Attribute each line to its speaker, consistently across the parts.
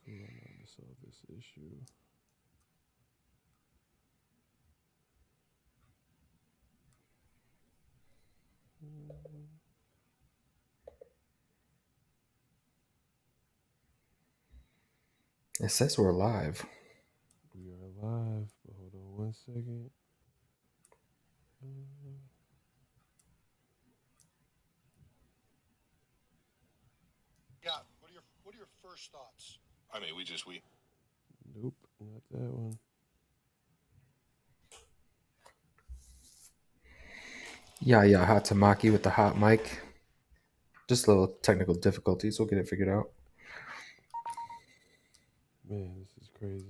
Speaker 1: cool. I know how to solve this issue.
Speaker 2: It says we're live.
Speaker 1: We are live, but hold on 1 second.
Speaker 3: Yeah. What are your first thoughts?
Speaker 4: I mean, we.
Speaker 1: Nope, not that one.
Speaker 2: Yeah, Hatamaki with the hot mic. Just little technical difficulties. We'll get it figured out.
Speaker 1: Man, this is crazy.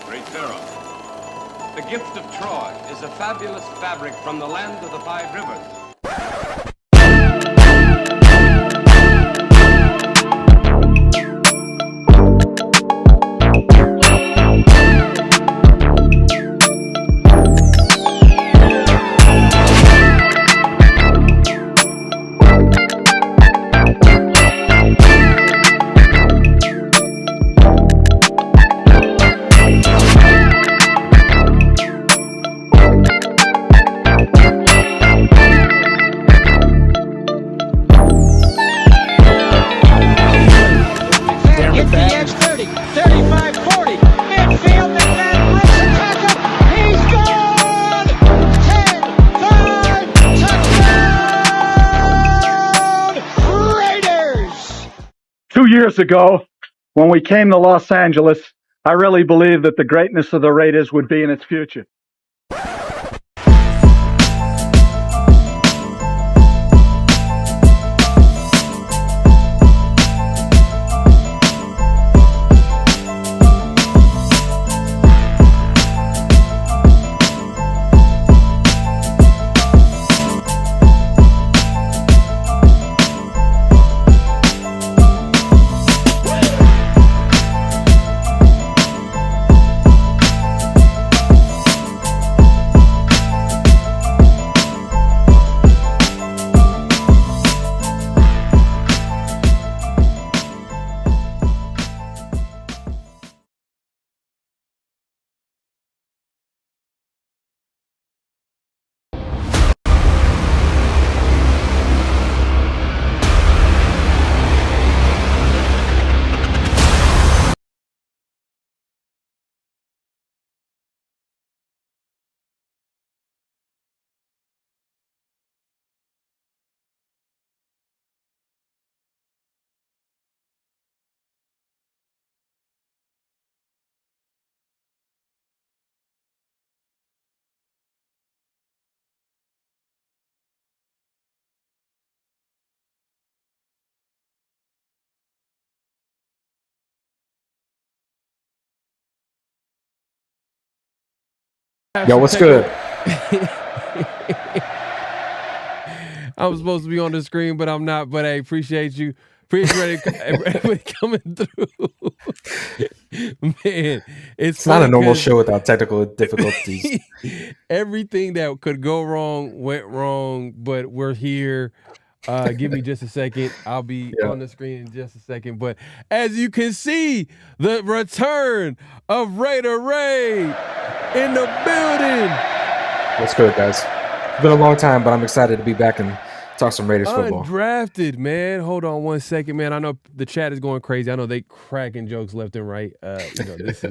Speaker 5: Great Pharaoh, the gift of Troy is a fabulous fabric from the land of the 5 rivers.
Speaker 6: Years ago, when we came to Los Angeles, I really believed that the greatness of the Raiders would be in its future.
Speaker 2: Yo, what's good?
Speaker 1: I'm supposed to be on the screen, but I'm not. But I appreciate you. Appreciate everybody coming through. Man, it's
Speaker 2: not a normal show without technical difficulties.
Speaker 1: Everything that could go wrong went wrong, but we're here. Give me just a second. I'll be on the screen in just a second. But as you can see, the return of Raider Ray in the building.
Speaker 2: What's good, guys? It's been a long time, but I'm excited to be back and talk some Raiders football.
Speaker 1: Undrafted, man. Hold on 1 second, man. I know the chat is going crazy. I know they cracking jokes left and right. This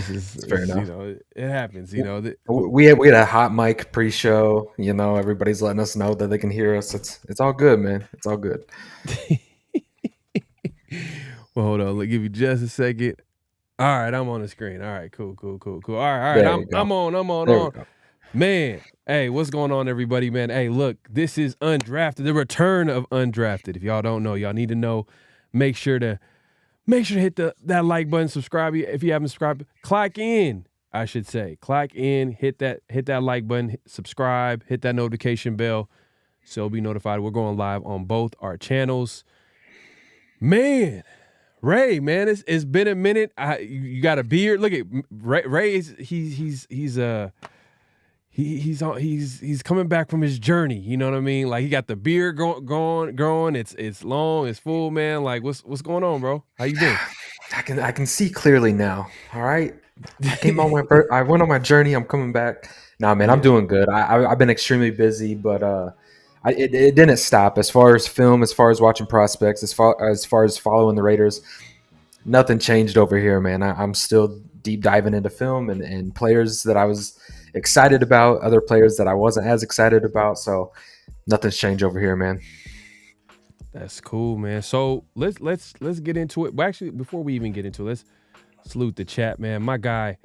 Speaker 1: is
Speaker 2: fair enough.
Speaker 1: It happens.
Speaker 2: We had a hot mic pre-show. Everybody's letting us know that they can hear us. It's all good, man. It's all good.
Speaker 1: Well, hold on. Let me give you just a second. All right, I'm on the screen. All right, cool. All right.
Speaker 2: There you go.
Speaker 1: I'm on.
Speaker 2: There we go.
Speaker 1: Man, hey, what's going on, everybody, man? Hey, look, this is Undrafted, the return of Undrafted. If y'all don't know, y'all need to know. Make sure to hit that like button, subscribe if you haven't subscribed. Clock in, I should say. Clock in, hit that like button, subscribe, hit that notification bell so you'll be notified. We're going live on both our channels. Man, Ray, man, it's been a minute. You got a beard. Look at Ray. He's coming back from his journey. You know what I mean? Like he got the beard growing. It's long. It's full, man. Like what's going on, bro? How you been?
Speaker 2: I can see clearly now. All right. I went on my journey. I'm coming back. Nah, man, I'm doing good. I've been extremely busy, but it didn't stop. As far as film, as far as watching prospects, as far as following the Raiders, nothing changed over here, man. I'm still deep diving into film and players that I was excited about, other players that I wasn't as excited about. So nothing's changed over here, man.
Speaker 1: That's cool, man. So let's get into it. Well, actually, before we even get into it, let's salute the chat, man. My guy,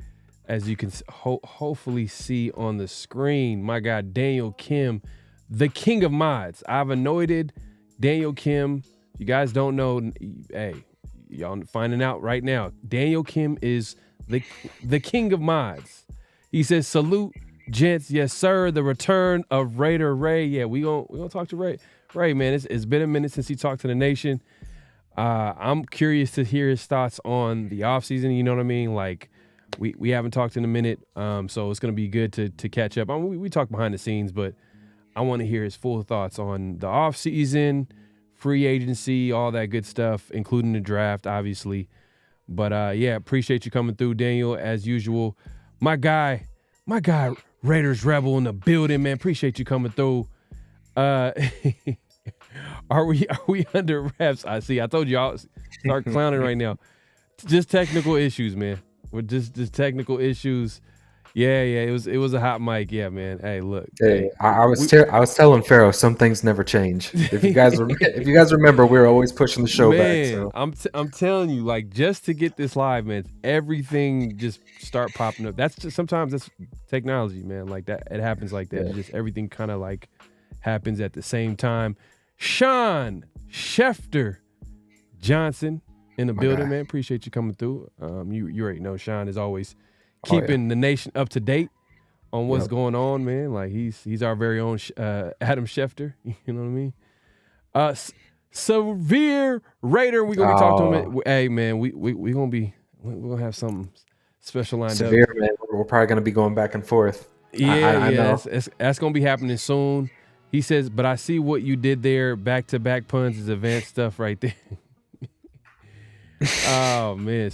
Speaker 1: as you can hopefully see on the screen, my guy Daniel Kim, the king of mods. I've anointed Daniel Kim. If you guys don't know, hey, y'all finding out right now. Daniel Kim is the king of mods. He says, salute, gents. Yes, sir. The return of Raider Ray. Yeah, we gonna talk to Ray. Ray, man, it's been a minute since he talked to the nation. I'm curious to hear his thoughts on the offseason. You know what I mean? Like, we haven't talked in a minute, so it's going to be good to catch up. I mean, we talk behind the scenes, but I want to hear his full thoughts on the offseason, free agency, all that good stuff, including the draft, obviously. But, yeah, appreciate you coming through, Daniel, as usual. My guy, Raiders Rebel in the building, man. Appreciate you coming through. Are we under wraps? I see. I told you I'll start clowning right now. Just technical issues, man. We're just technical issues. Yeah. It was a hot mic. Yeah, man. Hey, look.
Speaker 2: Hey, I was telling Pharaoh some things never change. If you guys remember, we were always pushing the show back. So.
Speaker 1: I'm telling you, like, just to get this live, man, everything just start popping up. That's just sometimes that's technology, man. Like that, it happens like that. Yeah. Just everything kind of like happens at the same time. Sean Schefter Johnson in the building, man. Appreciate you coming through. You already know Sean is always keeping the nation up to date on what's going on, man. Like he's our very own Adam Schefter. You know what I mean? Severe Raider. We gonna be talking to him. Hey, man, we're gonna have something special lined up.
Speaker 2: Severe, man. We're probably gonna be going back and forth.
Speaker 1: I know. That's gonna be happening soon. He says, but I see what you did there. Back-to-back puns is advanced stuff right there. Oh, man.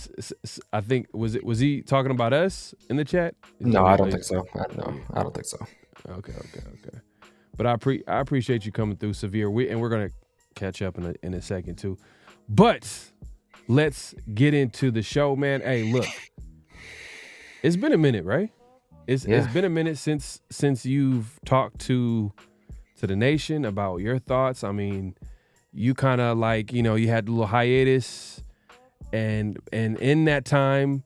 Speaker 1: I think, was he talking about us in the chat?
Speaker 2: No, I don't think so. I don't think so.
Speaker 1: Okay. But I appreciate you coming through, Severe. We're going to catch up in a second, too. But let's get into the show, man. Hey, look. It's been a minute, right? It's been a minute since you've talked to the nation about your thoughts. I mean, you kind of like, you had a little hiatus, and in that time,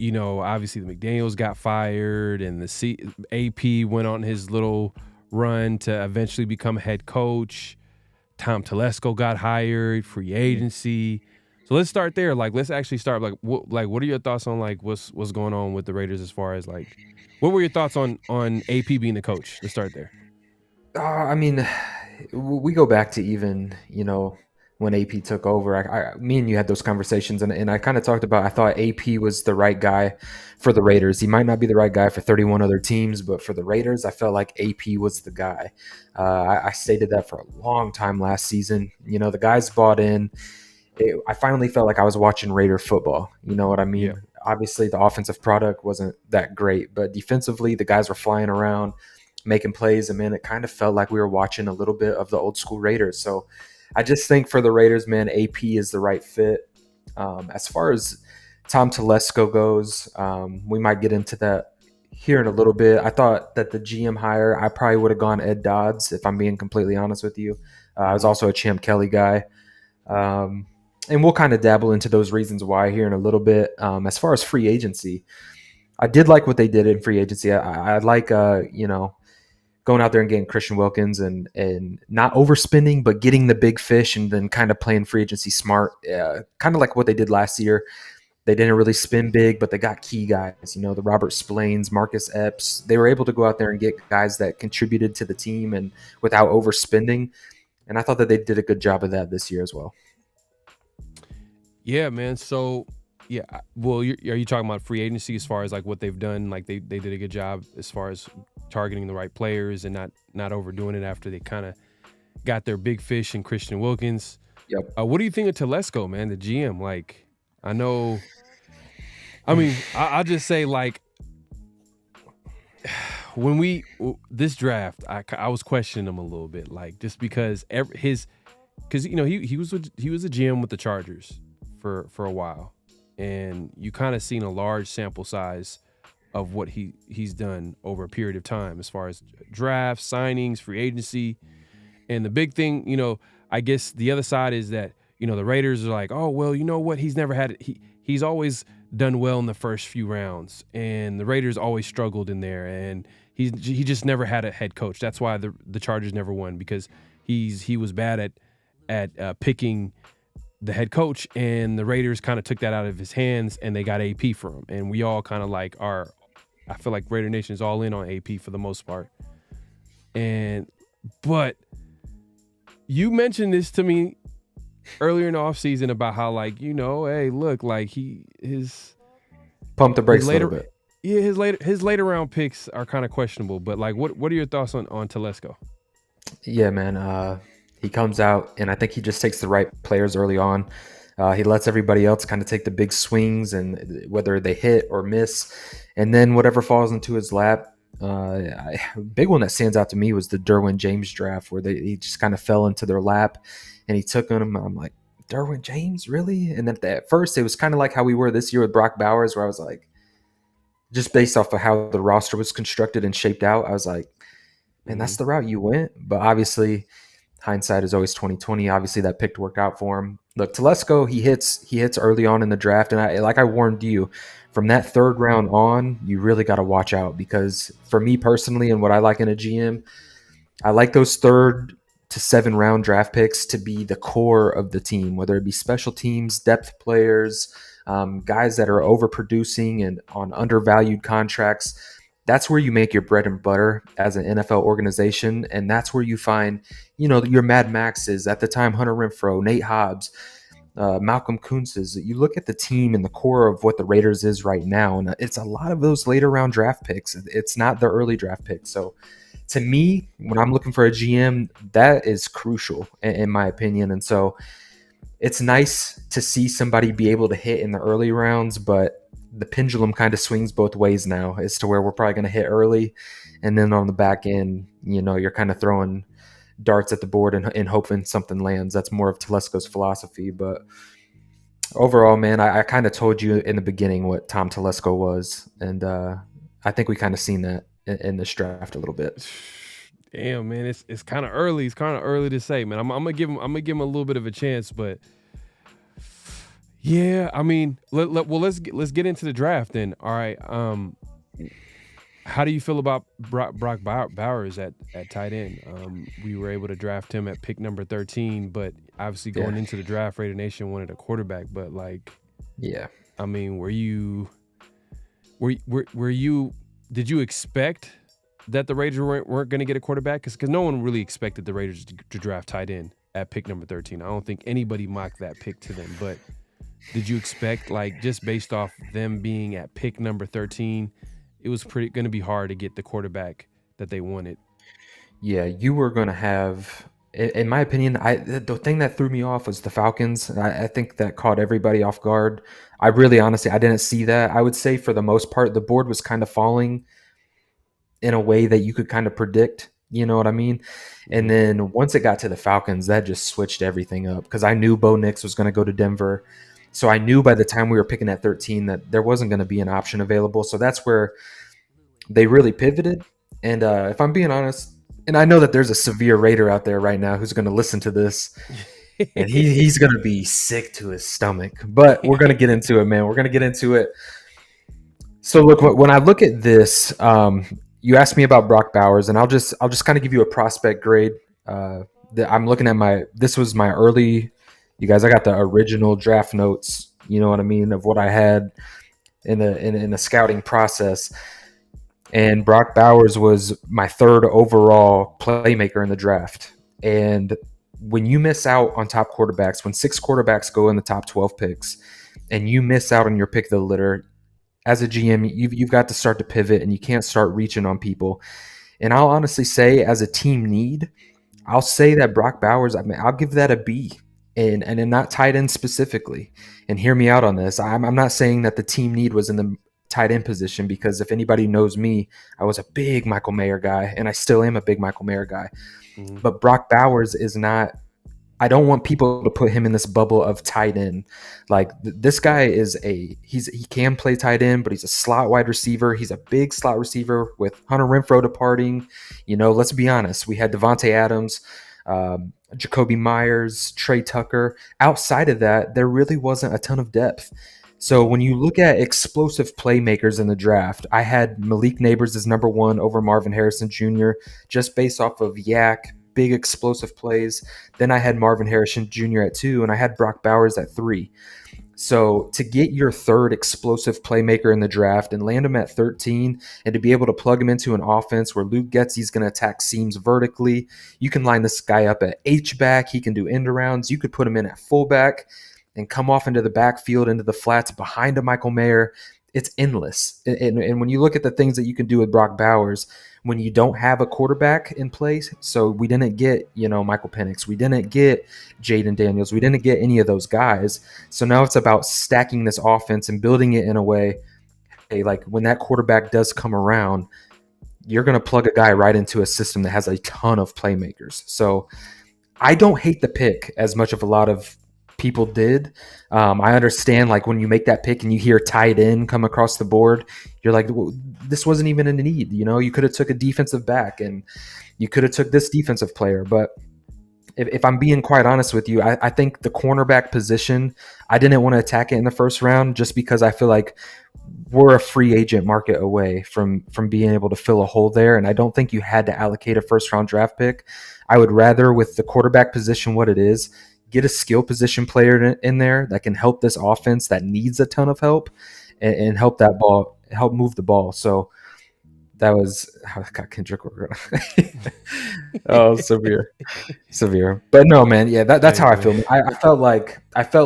Speaker 1: obviously the McDaniels got fired, and the AP went on his little run to eventually become head coach. Tom Telesco got hired, free agency. So let's start there. Like, let's actually start. Like, what are your thoughts on like what's going on with the Raiders as far as like, what were your thoughts on AP being the coach? Let's start there.
Speaker 2: I mean, we go back to even, when AP took over. Me and you had those conversations, and I kind of talked about, I thought AP was the right guy for the Raiders. He might not be the right guy for 31 other teams, but for the Raiders, I felt like AP was the guy. I stated that for a long time last season. The guys bought in. I finally felt like I was watching Raider football. You know what I mean? Yeah. Obviously, the offensive product wasn't that great, but defensively, the guys were flying around, making plays, and man, it kind of felt like we were watching a little bit of the old school Raiders. So I just think for the Raiders, man, AP is the right fit. As far as Tom Telesco goes, we might get into that here in a little bit. I thought that the GM hire, I probably would have gone Ed Dodds, if I'm being completely honest with you. I was also a Champ Kelly guy. and we'll kind of dabble into those reasons why here in a little bit. As far as free agency, I did like what they did in free agency. I like, going out there and getting Christian Wilkins and not overspending, but getting the big fish and then kind of playing free agency smart. Kind of like what they did last year. They didn't really spend big, but they got key guys, the Robert Splains, Marcus Epps. They were able to go out there and get guys that contributed to the team and without overspending. And I thought that they did a good job of that this year as well.
Speaker 1: Yeah, man. So, yeah. Well, are you talking about free agency as far as like what they've done? Like they did a good job as far as targeting the right players and not overdoing it after they kind of got their big fish in Christian Wilkins.
Speaker 2: Yep.
Speaker 1: What do you think of Telesco, man, the GM? Like, I know. I mean, I'll just say, like, when this draft, I was questioning him a little bit, like, just because because he was a GM with the Chargers for a while, and you kind of seen a large sample size of what he's done over a period of time as far as drafts, signings, free agency, and the big thing, I guess the other side is that the Raiders are like, oh well, you know what, he's never had it. He's always done well in the first few rounds, and the Raiders always struggled in there, and he just never had a head coach. That's why the Chargers never won, because he was bad at picking the head coach, and the Raiders kind of took that out of his hands, and they got AP for him, and we all kind of like I feel like Raider Nation is all in on AP for the most part, but you mentioned this to me earlier in the offseason about how, like, hey, look, like his
Speaker 2: pump the brakes a little bit.
Speaker 1: Yeah, his later round picks are kind of questionable, but like, what are your thoughts on Telesco?
Speaker 2: Yeah, man. He comes out, and I think he just takes the right players early on. He lets everybody else kind of take the big swings, and whether they hit or miss, and then whatever falls into his lap. A big one that stands out to me was the Derwin James draft, where he just kind of fell into their lap, and he took him. I'm like, Derwin James, really? And then at first, it was kind of like how we were this year with Brock Bowers, where I was like, just based off of how the roster was constructed and shaped out, I was like, man, that's the route you went. But obviously, hindsight is always 2020. Obviously, that pick worked out for him. Look, Telesco, he hits early on in the draft, and I warned you, from that third round on, you really got to watch out, because for me personally, and what I like in a GM, I like those 3rd to 7th round draft picks to be the core of the team, whether it be special teams, depth players, guys that are overproducing and on undervalued contracts. That's where you make your bread and butter as an NFL organization, and that's where you find, your Mad Maxes at the time, Hunter Renfrow, Nate Hobbs, Malcolm Kuntz's. You look at the team and the core of what the Raiders is right now, and it's a lot of those later round draft picks. It's not the early draft picks. So to me, when I'm looking for a GM, that is crucial in my opinion. And so it's nice to see somebody be able to hit in the early rounds, but the pendulum kind of swings both ways now, as to where we're probably going to hit early, and then on the back end, you're kind of throwing darts at the board and hoping something lands. That's more of Telesco's philosophy. But overall, man, I kind of told you in the beginning what Tom Telesco was, and I think we kind of seen that in this draft a little bit.
Speaker 1: Damn, man, it's kind of early. It's kind of early to say, man. I'm gonna give him a little bit of a chance, but yeah, I mean, let's get into the draft then. All right, how do you feel about Brock Bowers at tight end? We were able to draft him at pick number 13, but obviously going into the draft, Raider Nation wanted a quarterback. But like,
Speaker 2: yeah,
Speaker 1: I mean, did you expect that the Raiders weren't going to get a quarterback? Because no one really expected the Raiders to draft tight end at pick number 13. I don't think anybody mocked that pick to them. But did you expect, like, just based off them being at pick number 13, it was going to be hard to get the quarterback that they wanted?
Speaker 2: Yeah, you were going to have, in my opinion, the thing that threw me off was the Falcons. I think that caught everybody off guard. I really, honestly, I didn't see that. I would say for the most part, the board was kind of falling in a way that you could kind of predict, you know what I mean? And then once it got to the Falcons, that just switched everything up, because I knew Bo Nix was going to go to Denver. So I knew by the time we were picking at 13 that there wasn't going to be an option available. So that's where they really pivoted. And if I'm being honest, and I know that there's a severe Raider out there right now who's going to listen to this, and he's gonna be sick to his stomach. But we're gonna get into it, man. We're gonna get into it. So look, when I look at this, you asked me about Brock Bowers, and I'll just kind of give you a prospect grade. I'm looking at this was my early. You guys, I got the original draft notes. You know what I mean, of what I had in the scouting process. And Brock Bowers was my third overall playmaker in the draft. And when you miss out on top quarterbacks, when 6 quarterbacks go in the top 12 picks, and you miss out on your pick of the litter, as a GM, you've got to start to pivot, and you can't start reaching on people. And I'll honestly say, as a team need, I'll say that Brock Bowers, I mean, I'll give that a B, and not tight end specifically. And hear me out on this. I'm not saying that the team need was in the tight end position, because if anybody knows me, I was a big Michael Mayer guy, and I still am a big Michael Mayer guy. Mm-hmm. But Brock Bowers is not. I don't want people to put him in this bubble of tight end. Like, this guy he can play tight end, but he's a slot wide receiver. He's a big slot receiver with Hunter Renfrow departing. You know, let's be honest. We had Devontae Adams, Jacoby Myers, Trey Tucker. Outside of that, there really wasn't a ton of depth. So when you look at explosive playmakers in the draft, I had Malik Neighbors as number 1 over Marvin Harrison Jr., just based off of yak, big explosive plays. Then I had Marvin Harrison Jr. at 2, and I had Brock Bowers at 3. So to get your third explosive playmaker in the draft and land him at 13, and to be able to plug him into an offense where Luke Getsy's going to attack seams vertically, you can line this guy up at H-back. He can do end arounds. You could put him in at fullback and come off into the backfield, into the flats behind a Michael Mayer. It's endless. And when you look at the things that you can do with Brock Bowers, when you don't have a quarterback in place, so we didn't get, Michael Penix, we didn't get Jaden Daniels, we didn't get any of those guys. So now it's about stacking this offense and building it in a way, hey, like when that quarterback does come around, you're going to plug a guy right into a system that has a ton of playmakers. So I don't hate the pick as much of a lot of people did. I understand, like, when you make that pick and you hear tight end come across the board, you're like, well, this wasn't even a need. You could have took a defensive back, and you could have took this defensive player. But if I'm being quite honest with you, I think the cornerback position, I didn't want to attack it in the first round, just because I feel like we're a free agent market away from being able to fill a hole there. And I don't think you had to allocate a first round draft pick. I would rather, with the quarterback position what it is, get a skill position player in there that can help this offense that needs a ton of help, and help move the ball. So that was, I got Kendrick. Oh, severe. But no, man. Yeah, that's how I feel. I felt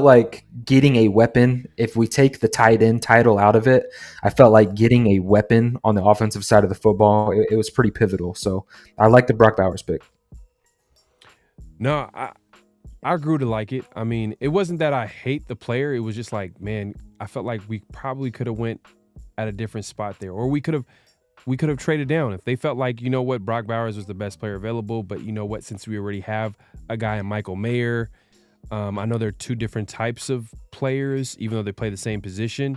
Speaker 2: like getting a weapon. If we take the tight end title out of it, I felt like getting a weapon on the offensive side of the football. It was pretty pivotal. So I like the Brock Bowers pick.
Speaker 1: No, I grew to like it. I mean, it wasn't that I hate the player. It was just like, man, I felt like we probably could have went at a different spot there, or we could have traded down if they felt like, Brock Bowers was the best player available. But you know what, since we already have a guy in Michael Mayer, I know they're 2 different types of players, even though they play the same position.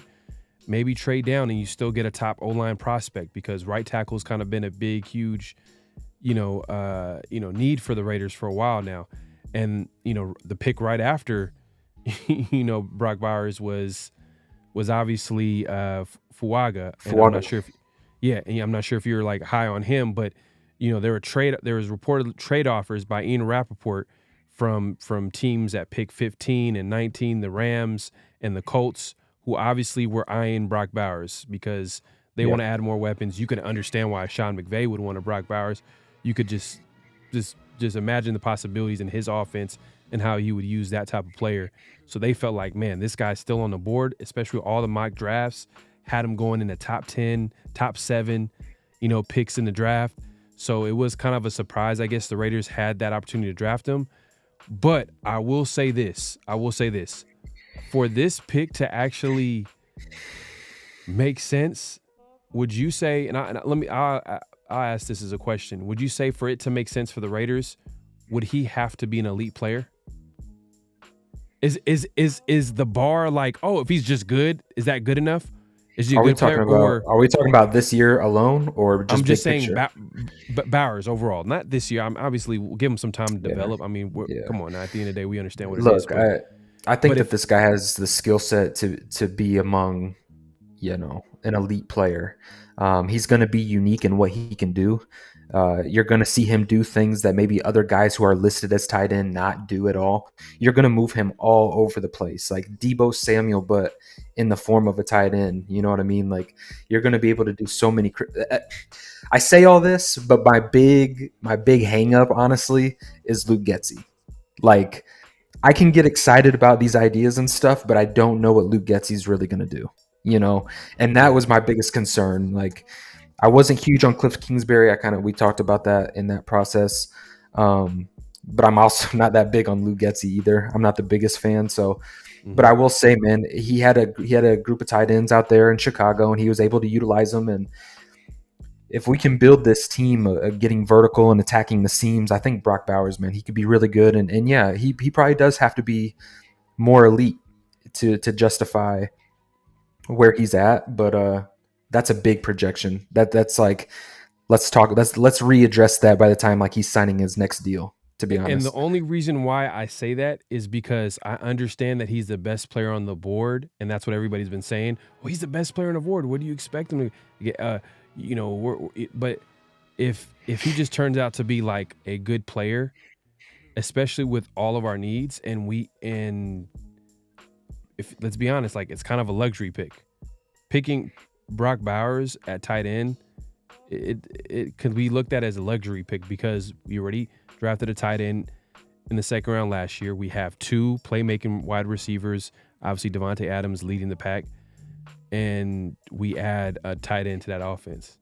Speaker 1: Maybe trade down and you still get a top O-line prospect, because right tackle's kind of been a big, huge, need for the Raiders for a while now. And, the pick right after, Brock Bowers was obviously Fuaga. And I'm not sure I'm not sure if you're like high on him, but, there was reported trade offers by Ian Rappaport from teams at pick 15 and 19, the Rams and the Colts, who obviously were eyeing Brock Bowers because they want to add more weapons. You can understand why Sean McVay would want a Brock Bowers. You could just imagine the possibilities in his offense and how he would use that type of player. So they felt like, man, this guy's still on the board, especially all the mock drafts had him going in the top 10, top 7, picks in the draft. So it was kind of a surprise. I guess the Raiders had that opportunity to draft him. But I will say this. For this pick to actually make sense, would you say, and I'll ask this as a question. Would you say for it to make sense for the Raiders, would he have to be an elite player? Is the bar like, oh, if he's just good, is that good enough? Is he a good player?
Speaker 2: Are we talking about this year alone, or just
Speaker 1: I'm just
Speaker 2: big
Speaker 1: saying
Speaker 2: picture?
Speaker 1: But Bowers overall, not this year. I'm obviously we'll give him some time to develop. I mean,
Speaker 2: Yeah.
Speaker 1: come on now. At the end of the day, we understand what it is.
Speaker 2: Look,
Speaker 1: But
Speaker 2: I think
Speaker 1: but
Speaker 2: that
Speaker 1: if-
Speaker 2: this guy has the skill set to be among, an elite player. He's going to be unique in what he can do. You're going to see him do things that maybe other guys who are listed as tight end not do at all. You're going to move him all over the place, like Deebo Samuel, but in the form of a tight end. You know what I mean? Like, you're going to be able to do so many. I say all this, but my big hang up, honestly, is Luke Getsy. Like, I can get excited about these ideas and stuff, but I don't know what Luke Getsy's really going to do, and that was my biggest concern. Like, I wasn't huge on Cliff Kingsbury. We talked about that in that process. But I'm also not that big on Luke Getsy either. I'm not the biggest fan. So, but I will say, man, he had a group of tight ends out there in Chicago, and he was able to utilize them. And if we can build this team getting vertical and attacking the seams, I think Brock Bowers, man, he could be really good. And yeah, he probably does have to be more elite to justify where he's at. But that's a big projection. That's like, let's readdress that by the time like he's signing his next deal, to be honest.
Speaker 1: And the only reason why I say that is because I understand that he's the best player on the board, and that's what everybody's been saying. Well, he's the best player on the board. What do you expect him to get? But if he just turns out to be like a good player, especially with all of our needs, and if let's be honest, like it's kind of a luxury pick. Picking Brock Bowers at tight end, it could be looked at as a luxury pick because we already drafted a tight end in the second round last year. We have 2 playmaking wide receivers, obviously Devontae Adams leading the pack, and we add a tight end to that offense.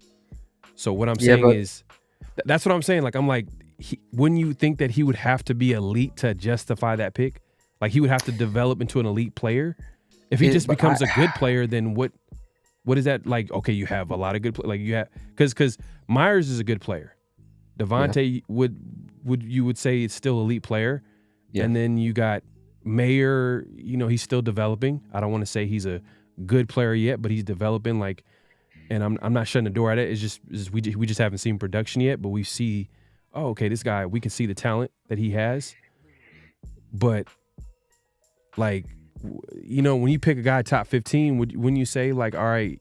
Speaker 1: So what I'm saying is, that's what I'm saying. Like, I'm like, wouldn't you think that he would have to be elite to justify that pick? Like, he would have to develop into an elite player. If he just becomes a good player, then what is that like? Okay, you have a lot of good like you have because Myers is a good player. Devontae would say it's still elite player, and then you got Mayer. He's still developing. I don't want to say he's a good player yet, but he's developing. Like, and I'm not shutting the door at it. It's just we just haven't seen production yet, but we see. Oh, okay, this guy. We can see the talent that he has, but like. When you pick a guy top 15, wouldn't you say like, all right,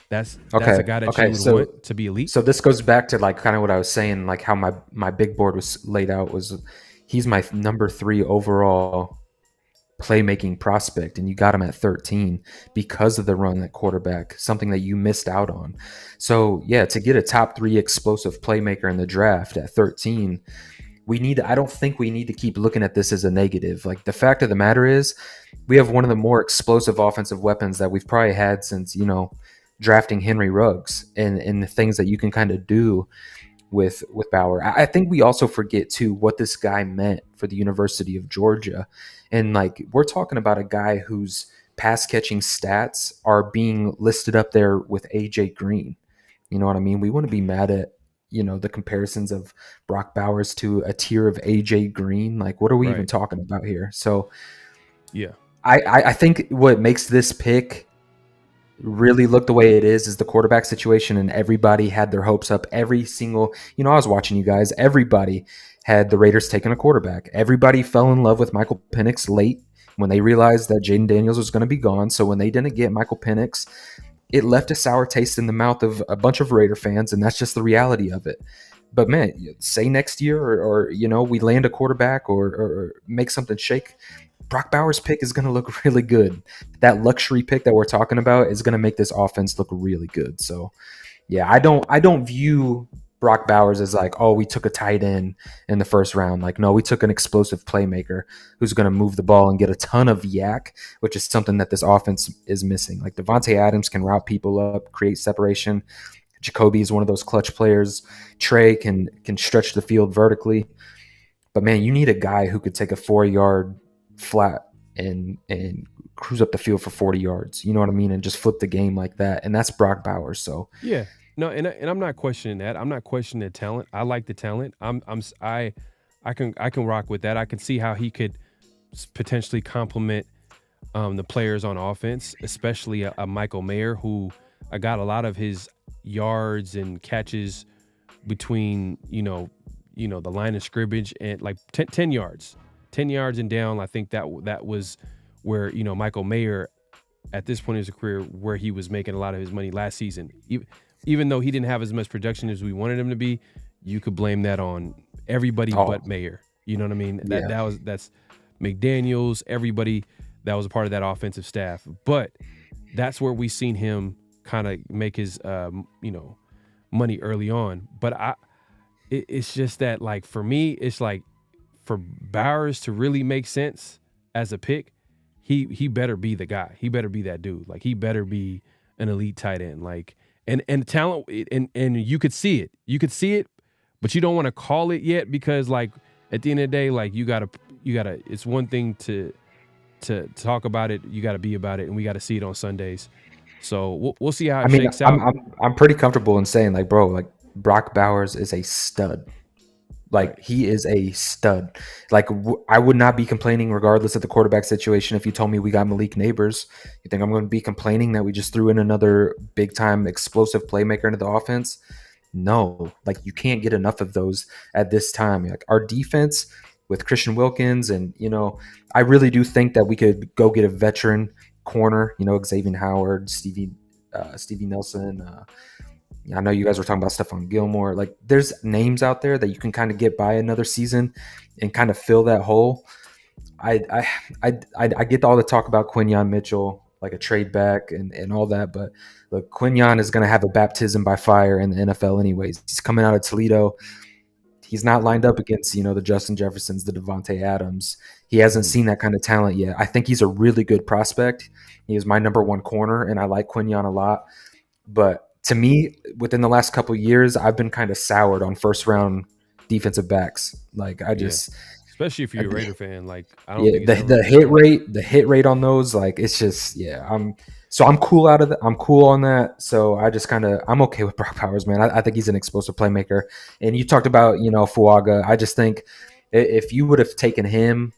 Speaker 1: that's a guy that you would want to be elite?
Speaker 2: So this goes back to like kind of what I was saying, like how my big board was laid out was he's my number 3 overall playmaking prospect, and you got him at 13 because of the run at quarterback, something that you missed out on. So yeah, to get a top 3 explosive playmaker in the draft at 13, I don't think we need to keep looking at this as a negative. Like, the fact of the matter is we have one of the more explosive offensive weapons that we've probably had since, drafting Henry Ruggs and the things that you can kind of do with Bauer. I think we also forget too what this guy meant for the University of Georgia. And like, we're talking about a guy whose pass catching stats are being listed up there with AJ Green. You know what I mean? We wouldn't be mad at, the comparisons of Brock Bowers to a tier of AJ Green. Like, what are we even talking about here? So
Speaker 1: yeah,
Speaker 2: I think what makes this pick really look the way it is the quarterback situation, and everybody had their hopes up. Every single, I was watching you guys, everybody had the Raiders taking a quarterback. Everybody fell in love with Michael Penix late when they realized that Jaden Daniels was going to be gone. So when they didn't get Michael Penix, it left a sour taste in the mouth of a bunch of Raider fans, and that's just the reality of it. But man, say next year or we land a quarterback or make something shake, Brock Bowers' pick is going to look really good. That luxury pick that we're talking about is going to make this offense look really good. So yeah, I don't view Brock Bowers as like, oh, we took a tight end in the first round. Like, no, we took an explosive playmaker who's going to move the ball and get a ton of yak, which is something that this offense is missing. Like, Devontae Adams can route people up, create separation. Jacoby is one of those clutch players. Trey can stretch the field vertically. But man, you need a guy who could take a 4-yard flat and cruise up the field for 40 yards. You know what I mean? And just flip the game like that. And that's Brock Bowers. So
Speaker 1: yeah. No, and I'm not questioning that. I'm not questioning the talent. I like the talent. I can rock with that. I can see how he could potentially complement the players on offense, especially a Michael Mayer, who got a lot of his yards and catches between the line of scrimmage and like 10 yards, 10 yards and down. I think that was where Michael Mayer at this point in his career where he was making a lot of his money last season. Even though he didn't have as much production as we wanted him to be, you could blame that on everybody but Mayer. You know what I mean? That's McDaniels, everybody that was a part of that offensive staff. But that's where we seen him kind of make his money early on. But it's just that, like, for me, it's like for Bowers to really make sense as a pick, he better be the guy. He better be that dude. Like, he better be an elite tight end. Like, and talent, and you could see it. You could see it, but you don't want to call it yet because, like, at the end of the day, like, you gotta. It's one thing to talk about it. You got to be about it, and we got to see it on Sundays. So we'll see how it shakes out.
Speaker 2: I'm pretty comfortable in saying, like, bro, like, Brock Bowers is a stud. Like, he is a stud. Like, I would not be complaining regardless of the quarterback situation if you told me we got Malik Neighbors. You think I'm going to be complaining that we just threw in another big-time explosive playmaker into the offense? No. Like, you can't get enough of those at this time. Like, our defense with Christian Wilkins and, I really do think that we could go get a veteran corner, Xavier Howard, Stevie Nelson, I know you guys were talking about Stephon Gilmore. Like, there's names out there that you can kind of get by another season and kind of fill that hole. I get all the talk about Quinyon Mitchell, like a trade back and all that, but look, Quinyon is going to have a baptism by fire in the NFL anyways. He's coming out of Toledo. He's not lined up against, the Justin Jeffersons, the Devontae Adams. He hasn't seen that kind of talent yet. I think he's a really good prospect. He is my number one corner, and I like Quinyon a lot. But to me, within the last couple of years, I've been kind of soured on first-round defensive backs. Like,
Speaker 1: especially if you're a Raider fan, like, I don't think
Speaker 2: the hit rate on those, like, it's just I'm cool out of that. I'm cool on that. So I'm okay with Brock Bowers, man. I think he's an explosive playmaker. And you talked about Fuaga. I just think if you would have taken him,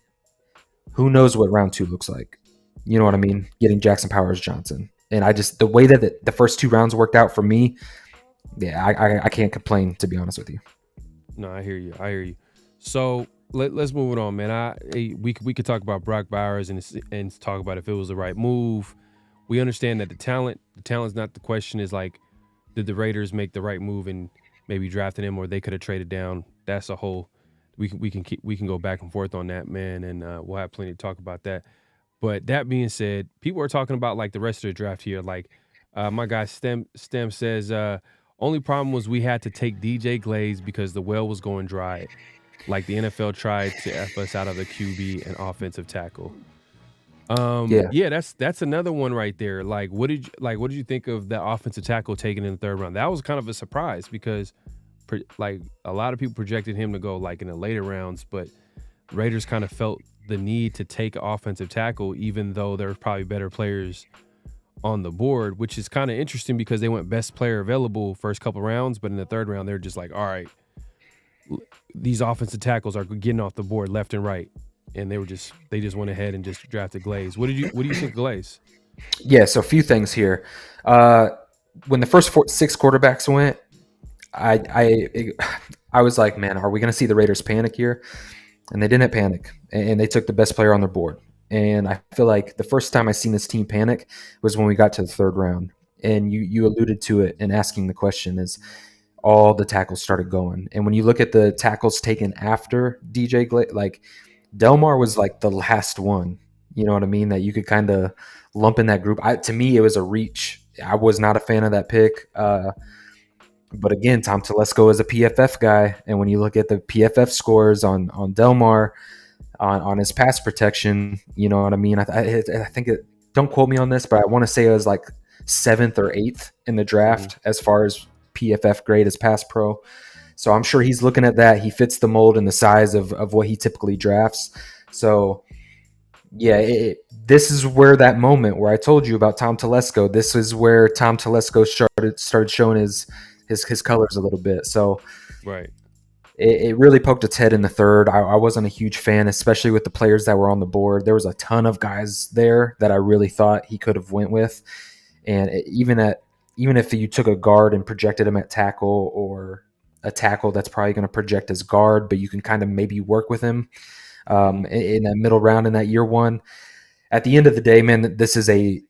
Speaker 2: who knows what round 2 looks like? You know what I mean? Getting Jackson Powers Johnson. And the way that the first 2 rounds worked out for me, I can't complain, to be honest with you.
Speaker 1: No, I hear you. So let's move it on, man. We could talk about Brock Bowers and talk about if it was the right move. We understand that the talent's not the question. Is like, did the Raiders make the right move and maybe drafting him, or they could have traded down? That's a whole. We can go back and forth on that, man, and we'll have plenty to talk about that. But that being said, people are talking about, like, the rest of the draft here. Like, my guy Stem says, only problem was we had to take DJ Glaze because the well was going dry. Like, the NFL tried to F us out of the QB and offensive tackle. That's another one right there. Like, what did you think of the offensive tackle taken in the third round? That was kind of a surprise because, like, a lot of people projected him to go, like, in the later rounds, but Raiders kind of felt the need to take offensive tackle, even though there's probably better players on the board, which is kind of interesting because they went best player available first couple rounds, but in the third round, they're just like, all right, these offensive tackles are getting off the board left and right. And they just went ahead and just drafted Glaze. What do you think of Glaze?
Speaker 2: Yeah, so a few things here. When the first 6 quarterbacks went, I was like, man, are we going to see the Raiders panic here? And they didn't panic, and they took the best player on their board. And I feel like the first time I seen this team panic was when we got to the third round. And you alluded to it in asking the question is all the tackles started going. And when you look at the tackles taken after DJ Glaze, like, Delmar was like the last one, you know what I mean, that you could kind of lump in that group. To me, it was a reach. I was not a fan of that pick. But again, Tom Telesco is a PFF guy. And when you look at the PFF scores on Delmar, on his pass protection, you know what I mean? I think don't quote me on this, but I want to say it was like 7th or 8th in the draft as far as PFF grade as pass pro. So I'm sure he's looking at that. He fits the mold and the size of what he typically drafts. So, yeah, this is where that moment where I told you about Tom Telesco, this is where Tom Telesco started showing his colors a little bit. So
Speaker 1: right,
Speaker 2: it really poked its head in the third. I wasn't a huge fan, especially with the players that were on the board. There was a ton of guys there that I really thought he could have went with. And even if you took a guard and projected him at tackle or a tackle that's probably going to project as guard, but you can kind of maybe work with him in that middle round in that year one. At the end of the day, man, this is a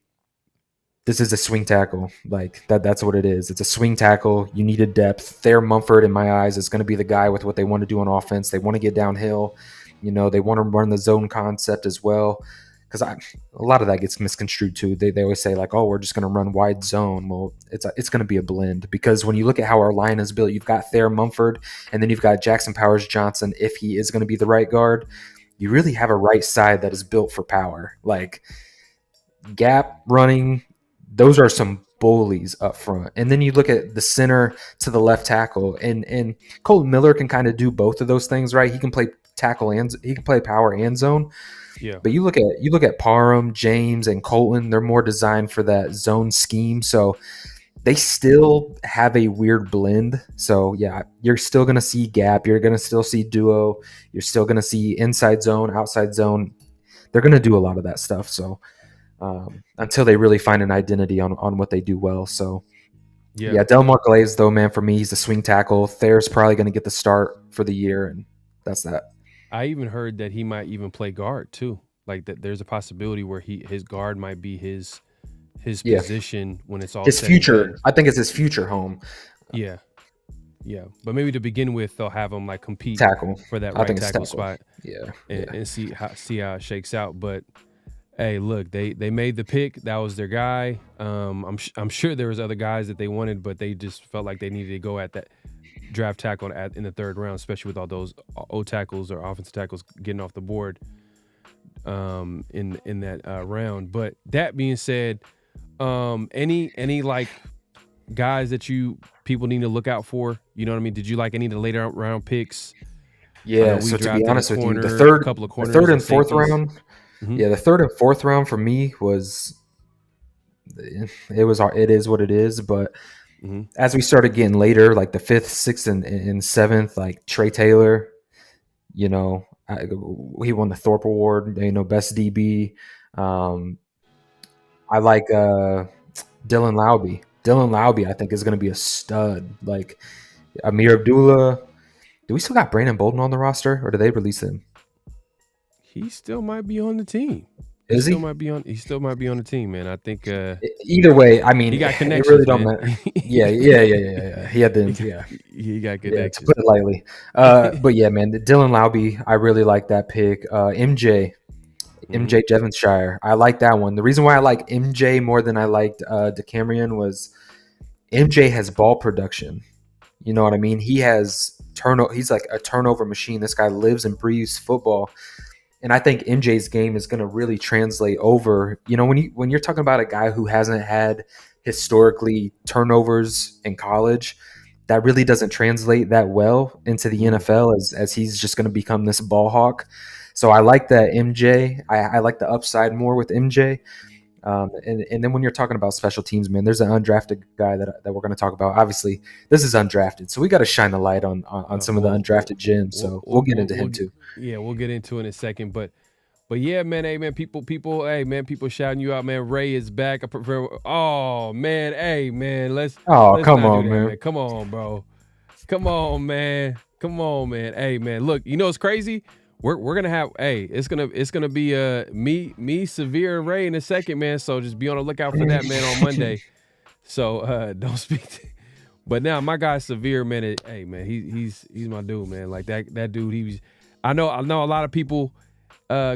Speaker 2: swing tackle. Like that's what it is. It's a swing tackle. You needed depth. Thayer Mumford, in my eyes, is going to be the guy with what they want to do on offense. They want to get downhill. They want to run the zone concept as well. Because a lot of that gets misconstrued too. They always say like, oh, we're just going to run wide zone. Well, it's going to be a blend, because when you look at how our line is built, you've got Thayer Mumford, and then you've got Jackson Powers Johnson. If he is going to be the right guard, you really have a right side that is built for power. Like gap running, those are some bullies up front. And then you look at the center to the left tackle, and Colton Miller can kind of do both of those things, right? He can play tackle and he can play power and zone.
Speaker 1: Yeah.
Speaker 2: But you look at Parham, James, and Colton, they're more designed for that zone scheme. So they still have a weird blend. So yeah, you're still gonna see gap, you're gonna still see duo, you're still gonna see inside zone, outside zone. They're gonna do a lot of that stuff. So until they really find an identity on what they do well. So yeah, Delmar Glaze, though, man, for me, he's a swing tackle. Thayer's probably going to get the start for the year, and that's that.
Speaker 1: I even heard that he might even play guard too. Like that, there's a possibility where his guard might be his position when it's all
Speaker 2: his
Speaker 1: said
Speaker 2: future.
Speaker 1: and done.
Speaker 2: I think it's his future home.
Speaker 1: Yeah. But maybe to begin with, they'll have him like compete
Speaker 2: tackle
Speaker 1: for that
Speaker 2: I
Speaker 1: right
Speaker 2: think
Speaker 1: tackle
Speaker 2: it's
Speaker 1: spot.
Speaker 2: Yeah,
Speaker 1: and see how it shakes out. But hey, look, they made the pick. That was their guy. I'm sure there was other guys that they wanted, but they just felt like they needed to go at that draft tackle in the third round, especially with all those O tackles or offensive tackles getting off the board in that round. But that being said, any like guys that people need to look out for? You know what I mean? Did you like any of the later round picks?
Speaker 2: Yeah. So to be honest with you, the third and fourth round.
Speaker 1: Mm-hmm.
Speaker 2: Yeah, the third and fourth round for me it is what it is. But as we started getting later, like the 5th, 6th, and 7th, like Trey Taylor, he won the Thorpe Award, best DB. I like Dylan Laube. Dylan Laube, I think, is going to be a stud. Like Amir Abdullah. Do we still got Brandon Bolden on the roster, or did they release him?
Speaker 1: He still might be on the team.
Speaker 2: Is he?
Speaker 1: He still might be on the team, man. I think.
Speaker 2: Either way, I mean,
Speaker 1: he got connections.
Speaker 2: It really don't matter. Yeah. He had
Speaker 1: he got connections.
Speaker 2: To put it lightly. But yeah, man, Dylan Laube, I really like that pick. MJ Devonshire, I like that one. The reason why I like MJ more than I liked DeCamerion was MJ has ball production. You know what I mean? He has he's like a turnover machine. This guy lives and breathes football. And I think MJ's game is going to really translate over. When you're talking about a guy who hasn't had historically turnovers in college, that really doesn't translate that well into the NFL as he's just going to become this ball hawk. So I like that MJ. I like the upside more with MJ. And then when you're talking about special teams, man, there's an undrafted guy that we're going to talk about. Obviously, this is undrafted, so we got to shine the light on some of the undrafted gems. So we'll get into him too.
Speaker 1: Yeah, we'll get into it in a second. But yeah, man, hey, man, people, hey, man, people shouting you out, man. Ray is back. Oh, man, hey, man, let's
Speaker 2: come on, man.
Speaker 1: Come on, bro. Come on, man. Hey, man, look, it's crazy. We're gonna have it's gonna be me, Severe, and Ray in a second, man. So just be on the lookout for that, man, on Monday. So don't speak to, but now my guy Severe, man, hey man, he's my dude, man. Like that dude, I know a lot of people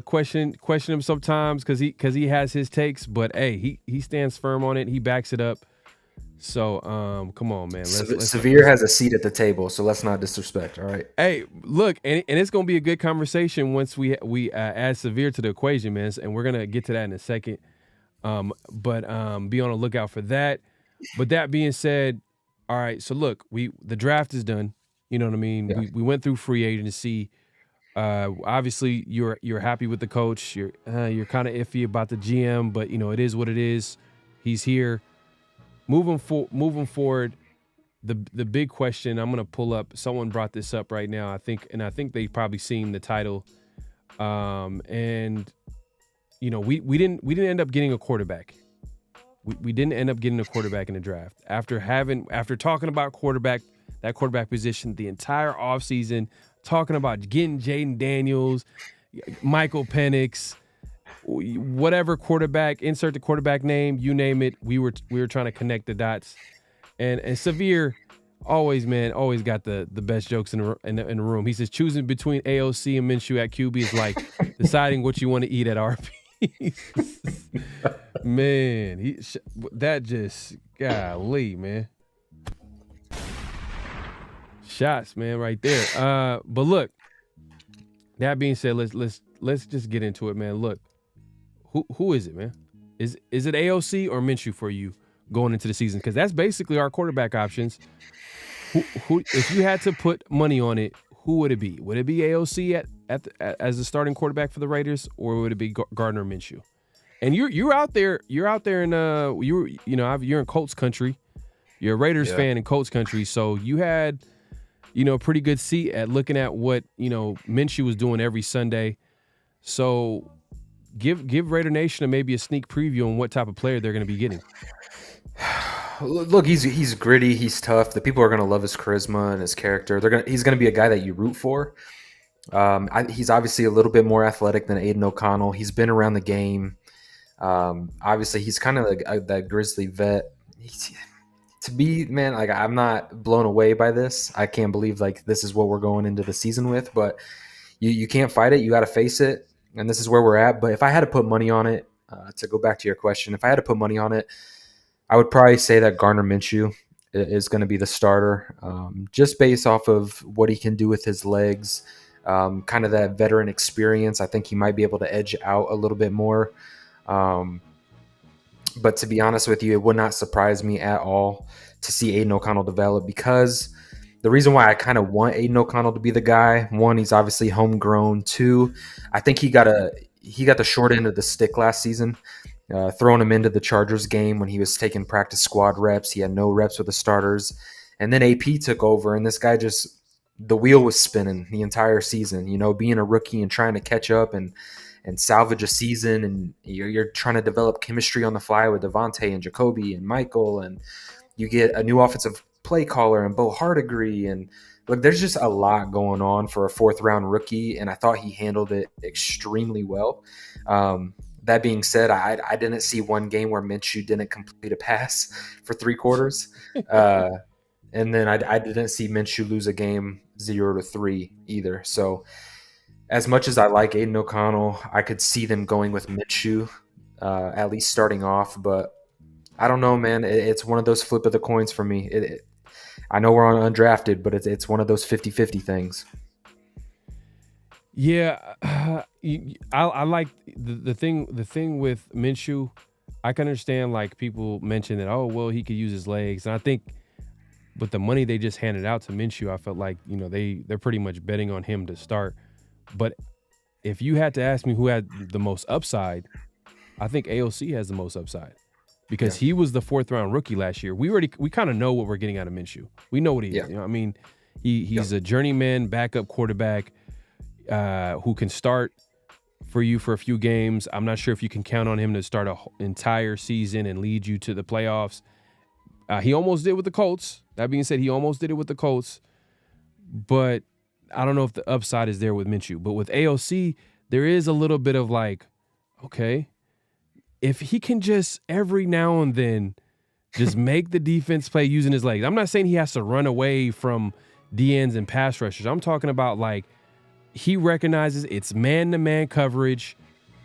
Speaker 1: question him sometimes because he has his takes, but hey, he stands firm on it, he backs it up. So, come on, man.
Speaker 2: Severe has a seat at the table, so let's not disrespect. All right.
Speaker 1: Hey, look, and it's gonna be a good conversation once we add Severe to the equation, man. And we're gonna get to that in a second. But be on the lookout for that. But that being said, all right. So look, the draft is done. You know what I mean? Yeah. We went through free agency. Obviously, you're happy with the coach. You're kind of iffy about the GM, but it is what it is. He's here. Moving forward, the big question I'm gonna pull up. Someone brought this up right now. I think they've probably seen the title, and we didn't end up getting a quarterback. We didn't end up getting a quarterback in the draft after talking about quarterback that quarterback position the entire offseason, talking about getting Jaden Daniels, Michael Penix, whatever quarterback, insert the quarterback name, you name it. We were trying to connect the dots. And Severe always got the best jokes in the room. He says choosing between AOC and Minshew at QB is like deciding what you want to eat at Arby's. Man, that just golly, man. Shots, man, right there. But look, that being said, let's just get into it, man. Look, who is it, man? Is it AOC or Minshew for you going into the season? Because that's basically our quarterback options. Who if you had to put money on it, who would it be? Would it be AOC as the starting quarterback for the Raiders, or would it be Gardner Minshew? And you're out there in you're in Colts country. You're a Raiders fan in Colts country, so you had a pretty good seat at looking at what Minshew was doing every Sunday. So give Raider Nation maybe a sneak preview on what type of player they're going to be getting.
Speaker 2: Look, he's gritty, he's tough. The people are going to love his charisma and his character. He's going to be a guy that you root for. He's obviously a little bit more athletic than Aidan O'Connell. He's been around the game. Obviously, he's kind of like that Grizzly vet. To be, man, like I'm not blown away by this. I can't believe like this is what we're going into the season with. But you can't fight it. You got to face it, and this is where we're at. But if I had to put money on it, to go back to your question, if I had to put money on it, I would probably say that Gardner Minshew is going to be the starter, just based off of what he can do with his legs, kind of that veteran experience. I think he might be able to edge out a little bit more. But to be honest with you, it would not surprise me at all to see Aidan O'Connell develop, because the reason why I kind of want Aidan O'Connell to be the guy, one, he's obviously homegrown. Two, I think he got the short end of the stick last season. Throwing him into the Chargers game when he was taking practice squad reps. He had no reps with the starters. And then AP took over, and this guy the wheel was spinning the entire season, being a rookie and trying to catch up and salvage a season. And you're trying to develop chemistry on the fly with Devontae and Jacoby and Michael. And you get a new offensive play caller and Bo Hardigree. And look, there's just a lot going on for a fourth-round rookie, and I thought he handled it extremely well. That being said, I didn't see one game where Minshew didn't complete a pass for 3 quarters. And then I didn't see Minshew lose a game 0-3 either. So as much as I like Aidan O'Connell, I could see them going with Minshew, at least starting off. But I don't know, man. It's one of those flip of the coins for me. I know we're on Undrafted, but it's one of those 50-50 things.
Speaker 1: Yeah, I like the thing with Minshew. I can understand like people mention that, oh well, he could use his legs, and I think with the money they just handed out to Minshew, I felt like they're pretty much betting on him to start. But if you had to ask me who had the most upside, I think AOC has the most upside, because he was the 4th-round rookie last year. We kind of know what we're getting out of Minshew. We know what he is. I mean, he's a journeyman backup quarterback. Who can start for you for a few games. I'm not sure if you can count on him to start an entire season and lead you to the playoffs. He almost did with the Colts. That being said, he almost did it with the Colts. But I don't know if the upside is there with Minshew. But with AOC, there is a little bit of like, okay, if he can just every now and then just make the defense play using his legs. I'm not saying he has to run away from DNs and pass rushers. I'm talking about like, he recognizes it's man-to-man coverage.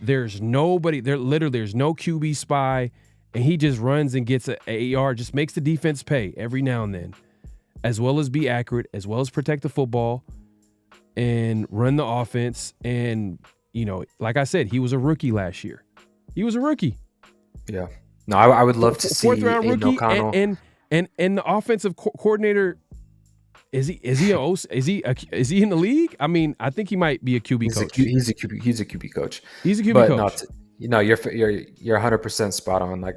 Speaker 1: There's nobody there. Literally, there's no QB spy, and he just runs and gets an AR. Just makes the defense pay every now and then, as well as be accurate, as well as protect the football, and run the offense. And like I said, he was a rookie last year. He was a rookie.
Speaker 2: Yeah. No, I would love to see
Speaker 1: 4th-round rookie,
Speaker 2: O'Connell.
Speaker 1: and the offensive coordinator. Is he is he in the league? I mean, I think he might be a QB coach.
Speaker 2: He's a QB coach.
Speaker 1: He's a QB coach.
Speaker 2: You're 100% spot on. Like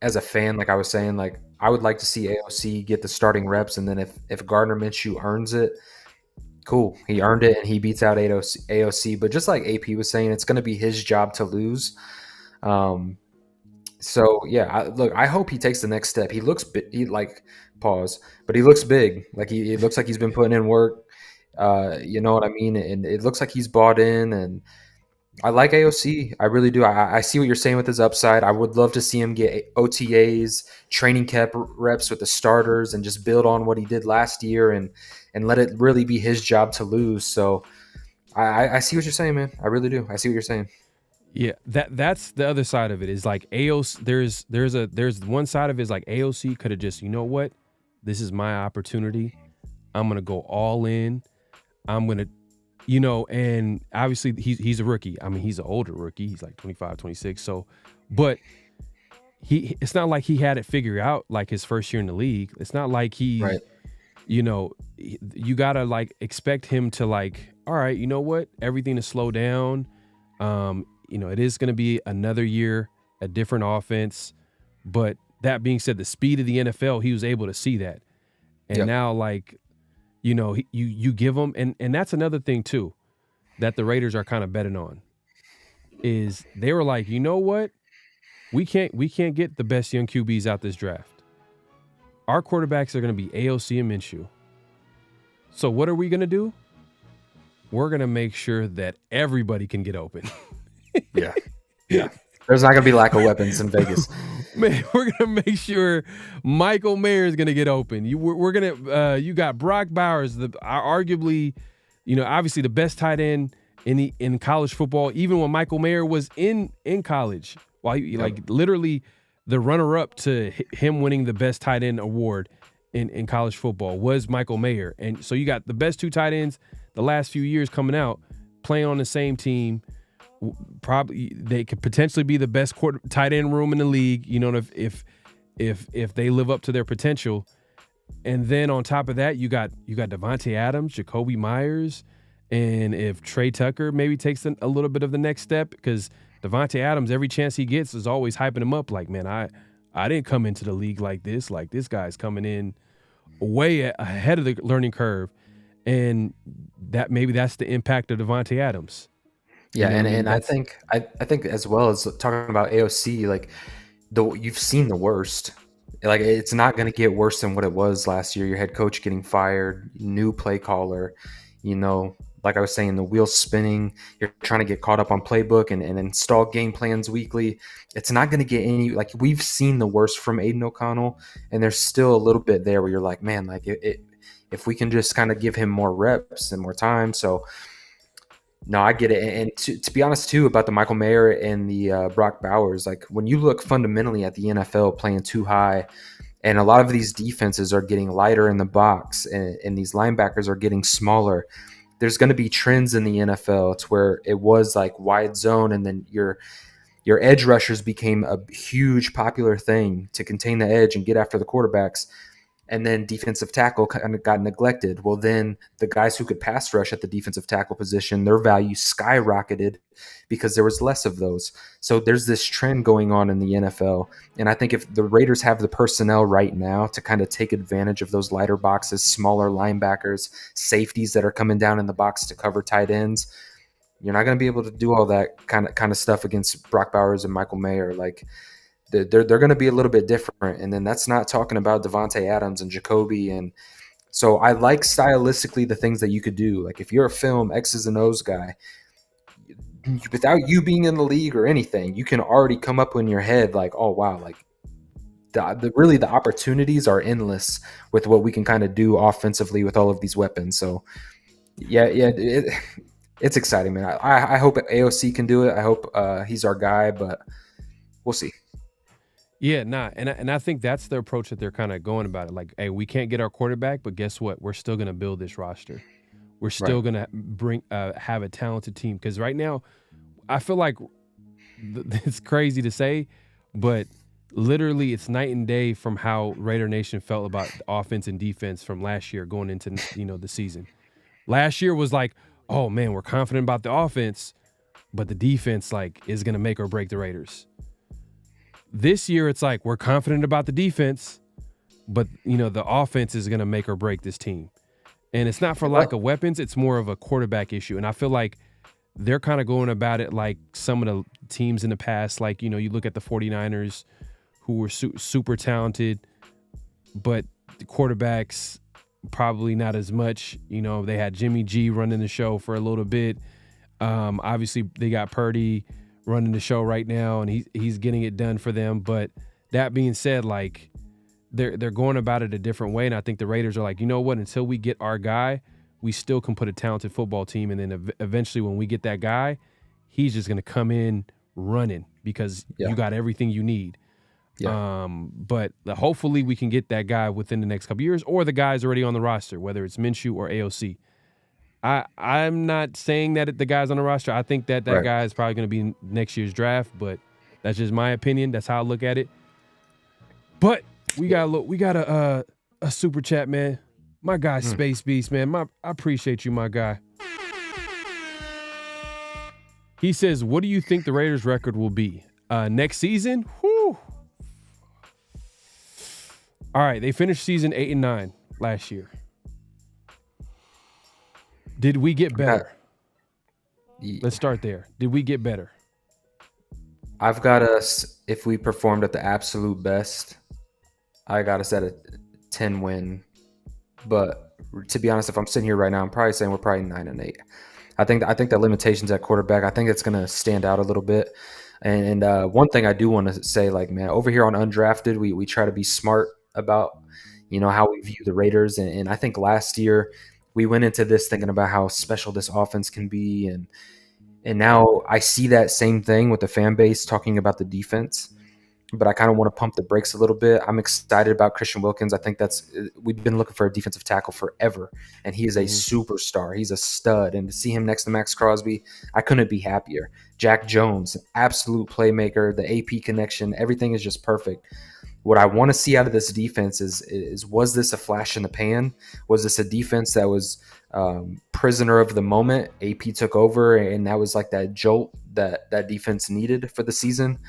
Speaker 2: as a fan, like I was saying, like I would like to see AOC get the starting reps, and then if Gardner Minshew earns it, cool. He earned it and he beats out AOC. But just like AP was saying, it's going to be his job to lose. So yeah, I hope he takes the next step. He looks like Pause. But he looks big. Like he looks like he's been putting in work. You know what I mean? And it looks like he's bought in. And I like AOC. I really do. I see what you're saying with his upside. I would love to see him get OTAs, training camp reps with the starters, and just build on what he did last year and let it really be his job to lose. So I see what you're saying, man. I really do. I see what you're saying.
Speaker 1: Yeah, that's the other side of it is like AOC. There's one side of it is like AOC could have just, you know what, this is my opportunity. I'm gonna go all in. I'm gonna, and obviously he's a rookie. I mean, he's an older rookie. He's like 25, 26. So, but it's not like he had it figured out like his first year in the league. It's not like he,
Speaker 2: Right.
Speaker 1: You gotta like expect him to like, all right, you know what, everything to slow down. It is going to be another year, a different offense. But that being said, the speed of the NFL, he was able to see that. And now, like, you give him, and that's another thing, too, that the Raiders are kind of betting on, is they were like, you know what? We can't get the best young QBs out this draft. Our quarterbacks are going to be AOC and Minshew. So what are we going to do? We're going to make sure that everybody can get open.
Speaker 2: Yeah. There's not going to be lack of weapons in Vegas.
Speaker 1: Man, we're going to make sure Michael Mayer is going to get open. We're going to you got Brock Bowers, arguably, obviously the best tight end in college football, even when Michael Mayer was in college. Like literally the runner-up to him winning the best tight end award in college football was Michael Mayer. And so you got the best two tight ends the last few years coming out, playing on the same team. Probably they could potentially be the best tight end room in the league, if they live up to their potential. And then on top of that, you got Devontae Adams, Jacoby Myers, and if Trey Tucker maybe takes a little bit of the next step, because Devontae Adams, every chance he gets, is always hyping him up like, man, I didn't come into the league like this. Like, this guy's coming in way ahead of the learning curve. And that's the impact of Devontae Adams.
Speaker 2: Yeah, and I think as well as talking about AOC, like you've seen the worst. Like, it's not going to get worse than what it was last year. Your head coach getting fired, new play caller, like I was saying, the wheels spinning. You're trying to get caught up on playbook and install game plans weekly. It's not going to get any, like, we've seen the worst from Aidan O'Connell, and there's still a little bit there where you're like, man, like if we can just kind of give him more reps and more time. So, no, I get it. And to be honest, too, about the Michael Mayer and the Brock Bowers, like, when you look fundamentally at the NFL playing too high, and a lot of these defenses are getting lighter in the box, and these linebackers are getting smaller, there's going to be trends in the NFL to where it was like wide zone, and then your edge rushers became a huge popular thing to contain the edge and get after the quarterbacks. And then defensive tackle kind of got neglected. Well, then the guys who could pass rush at the defensive tackle position, their value skyrocketed because there was less of those. So there's this trend going on in the NFL. And I think if the Raiders have the personnel right now to kind of take advantage of those lighter boxes, smaller linebackers, safeties that are coming down in the box to cover tight ends, you're not going to be able to do all that kind of stuff against Brock Bowers and Michael Mayer. Like, they're going to be a little bit different. And then that's not talking about Devontae Adams and Jacoby. And so I like stylistically the things that you could do. Like, if you're a film X's and O's guy, without you being in the league or anything, you can already come up in your head like, oh, wow, like the opportunities are endless with what we can kind of do offensively with all of these weapons. So, it's exciting, man. I hope AOC can do it. I hope he's our guy, but we'll see.
Speaker 1: Yeah, and I think that's the approach that they're kind of going about it. Like, hey, we can't get our quarterback, but guess what? We're still going to build this roster. We're still going to have a talented team. Because right now, I feel like it's crazy to say, but literally it's night and day from how Raider Nation felt about offense and defense from last year going into the season. Last year was like, oh man, we're confident about the offense, but the defense like is going to make or break the Raiders. This year, it's like we're confident about the defense, but, the offense is going to make or break this team. And it's not for lack of weapons. It's more of a quarterback issue. And I feel like they're kind of going about it like some of the teams in the past. Like, you look at the 49ers who were super talented, but the quarterbacks probably not as much. You know, they had Jimmy G running the show for a little bit. Obviously, they got Purdy running the show right now, and he's getting it done for them. But that being said, like they're going about it a different way, and I think the Raiders are like, you know what? Until we get our guy, we still can put a talented football team, and then eventually when we get that guy, he's just going to come in running because you got everything you need.
Speaker 2: Yeah.
Speaker 1: But hopefully we can get that guy within the next couple years, or the guy's already on the roster, whether it's Minshew or AOC. I'm not saying that the guy's on the roster. I think that guy is probably going to be next year's draft, but that's just my opinion. That's how I look at it. But we got a super chat, man. My guy, Space Beast, man. I appreciate you, my guy. He says, what do you think the Raiders' record will be next season? Whew. All right, they finished season 8-9 last year. Did we get better? Let's start there. Did we get better?
Speaker 2: I've got us, if we performed at the absolute best, I got us at a 10-win. But to be honest, if I'm sitting here right now, I'm probably saying we're probably 9-8. I think the limitations at quarterback, I think it's going to stand out a little bit. And one thing I do want to say, like, man, over here on Undrafted, we try to be smart about, you know, how we view the Raiders. And I think last year we went into this thinking about how special this offense can be. And now I see that same thing with the fan base talking about the defense. But I kind of want to pump the brakes a little bit. I'm excited about Christian Wilkins. I think we've been looking for a defensive tackle forever, and he is a superstar. He's a stud, and to see him next to Max Crosby, I couldn't be happier. Jack Jones, absolute playmaker. The AP connection, everything is just perfect. What I want to see out of this defense is was this a flash in the pan? Was this a defense that was prisoner of the moment? AP took over, and that was like that jolt that defense needed for the season.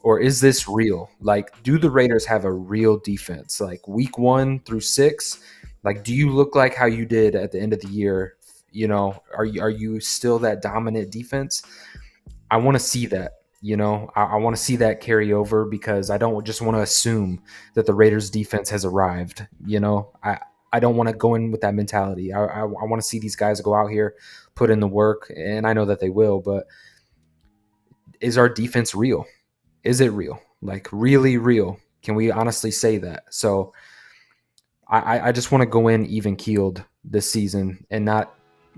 Speaker 2: Or is this real? Like, do the Raiders have a real defense? Like week 1 through 6, like, do you look like how you did at the end of the year? You know, are you still that dominant defense? I want to see that. You know, I want to see that carry over because I don't just want to assume that the Raiders defense has arrived. You know, I don't want to go in with that mentality. I want to see these guys go out here, put in the work, and I know that they will. But is our defense real? Is it real? Like really real? Can we honestly say that? So I just want to go in even keeled this season and not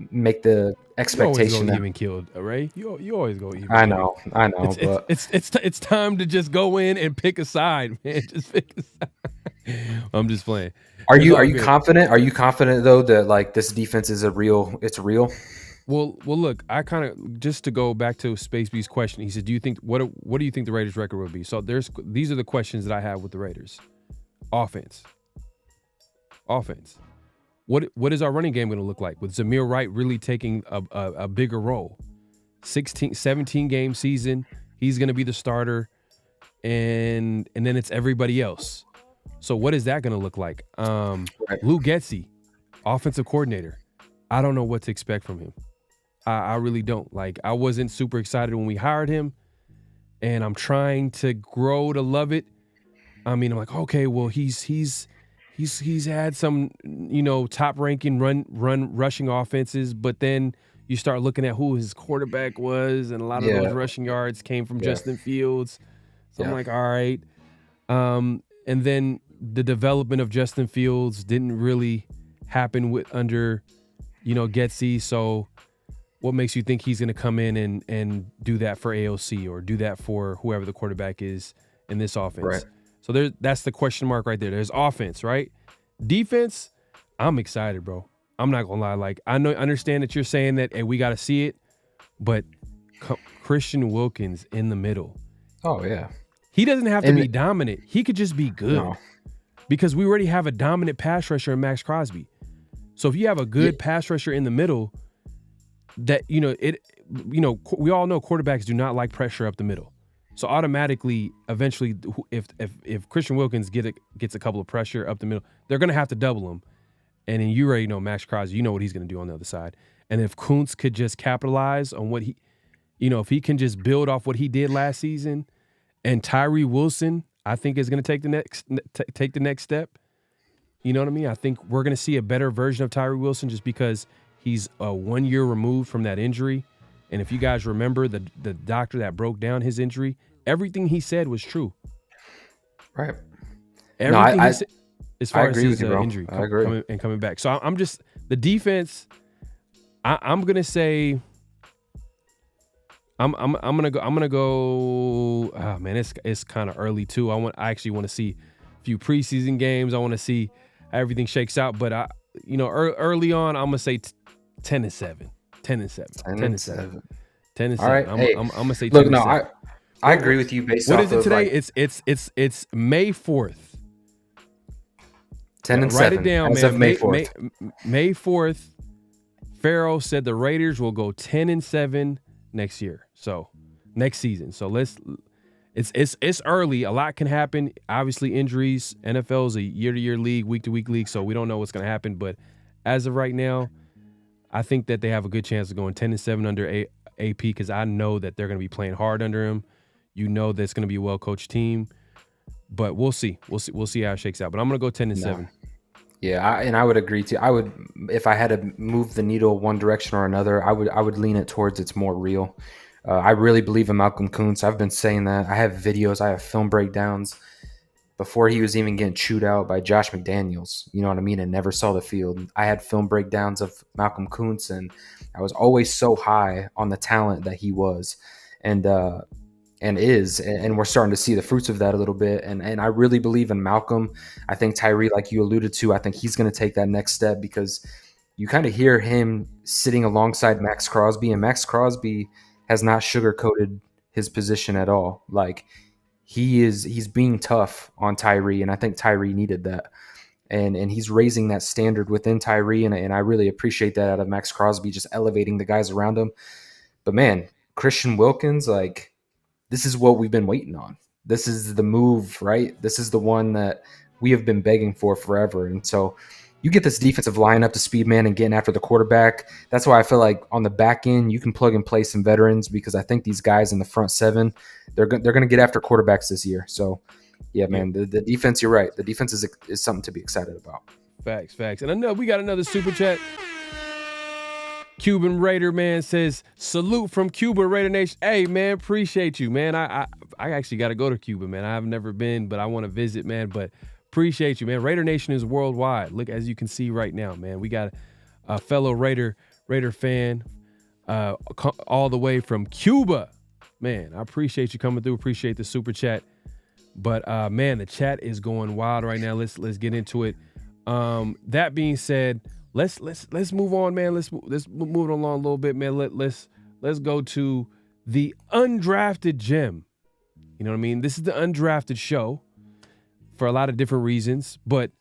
Speaker 2: make the expectation.
Speaker 1: You always go even keeled, right? You always go even.
Speaker 2: I know. But
Speaker 1: it's time to just go in and pick a side, man. Just pick a side. I'm just playing.
Speaker 2: Are you confident? Are you confident though that like this defense is real? It's real.
Speaker 1: Well, look, I kind of just to go back to Space Beast's question. He said, "Do you think what do you think the Raiders' record will be?" So these are the questions that I have with the Raiders. Offense. What is our running game going to look like with Zamir Wright really taking a bigger role? 17 game season, he's going to be the starter, and then it's everybody else. So what is that going to look like? Lou Getsy, offensive coordinator. I don't know what to expect from him. I really don't. Like, I wasn't super excited when we hired him, and I'm trying to grow to love it. I mean, I'm like, okay, well, he's had some, you know, top ranking rushing offenses, but then you start looking at who his quarterback was, and a lot of those rushing yards came from Justin Fields. So I'm like, all right. And then the development of Justin Fields didn't really happen under, you know, Getsy. So what makes you think he's going to come in and do that for AOC or do that for whoever the quarterback is in this offense? Right. So that's the question mark right there. There's offense, right? Defense, I'm excited, bro. I'm not going to lie. Like, I understand that you're saying that, hey, we got to see it, but Christian Wilkins in the middle.
Speaker 2: Oh, yeah.
Speaker 1: He doesn't have to be dominant. He could just be good because we already have a dominant pass rusher in Max Crosby. So if you have a good pass rusher in the middle, that, we all know quarterbacks do not like pressure up the middle. So automatically, eventually, if Christian Wilkins gets a couple of pressure up the middle, they're going to have to double him. And then you already know Max Crosby, you know what he's going to do on the other side. And if Kuntz could just capitalize on what if he can just build off what he did last season, and Tyree Wilson, I think is going to take the next step. You know what I mean? I think we're going to see a better version of Tyree Wilson just because he's 1 year removed from that injury. And if you guys remember the doctor that broke down his injury, everything he said was true.
Speaker 2: Right.
Speaker 1: Everything he said as far as his injury coming back. So I'm just the defense. I'm gonna say I'm gonna go. Oh man, it's kind of early too. I actually want to see a few preseason games. I want to see how everything shakes out. But early on, I'm gonna say 10-7. 10-7.
Speaker 2: All right.
Speaker 1: I'm gonna say 10-7.
Speaker 2: Look, no, I agree with you based off of.
Speaker 1: What is it today? It's May 4th.
Speaker 2: 10-7.
Speaker 1: Write it down,
Speaker 2: as
Speaker 1: man.
Speaker 2: Of May 4th.
Speaker 1: May 4th. Pharaoh said the Raiders will go 10-7 next year. So next season. So it's early. A lot can happen. Obviously, injuries. NFL is a year-to-year league, week-to-week league. So we don't know what's going to happen. But as of right now, I think that they have a good chance of going 10-7 under AP because I know that they're going to be playing hard under him. You know that's going to be a well-coached team. But we'll see. We'll see how it shakes out. But I'm going to go 10-7.
Speaker 2: No. Yeah, I would agree too. I would, if I had to move the needle one direction or another, I would lean it towards it's more real. I really believe in Malcolm Kuntz. I've been saying that. I have videos. I have film breakdowns before he was even getting chewed out by Josh McDaniels. You know what I mean? And never saw the field. I had film breakdowns of Malcolm Kuntz, and I was always so high on the talent that he was, and is, and we're starting to see the fruits of that a little bit. And I really believe in Malcolm. I think Tyree, like you alluded to, I think he's going to take that next step because you kind of hear him sitting alongside Max Crosby, and Max Crosby has not sugarcoated his position at all. Like he's being tough on Tyree, and I think Tyree needed that. And he's raising that standard within Tyree, and I really appreciate that out of Max Crosby, just elevating the guys around him. But man, Christian Wilkins, like, this is what we've been waiting on. This is the move, right? This is the one that we have been begging for forever. And so you get this defensive line up to speed, man, and getting after the quarterback. That's why I feel like on the back end, you can plug and play some veterans because I think these guys in the front seven, they're going to get after quarterbacks this year. So, yeah, man, the defense, you're right. The defense is something to be excited about.
Speaker 1: Facts. And I know we got another super chat. Cuban Raider man says, salute from Cuba, Raider Nation. Hey, man, appreciate you, man. I actually got to go to Cuba, man. I've never been, but I want to visit, man. But appreciate you, man. Raider Nation is worldwide. Look, as you can see right now, man, we got a fellow Raider fan all the way from Cuba. Man, I appreciate you coming through. Appreciate the super chat. But, man, the chat is going wild right now. Let's get into it. That being said, Let's move on, man. Let's move it along a little bit, man. Let's go to the undrafted gem. You know what I mean? This is the undrafted show for a lot of different reasons, but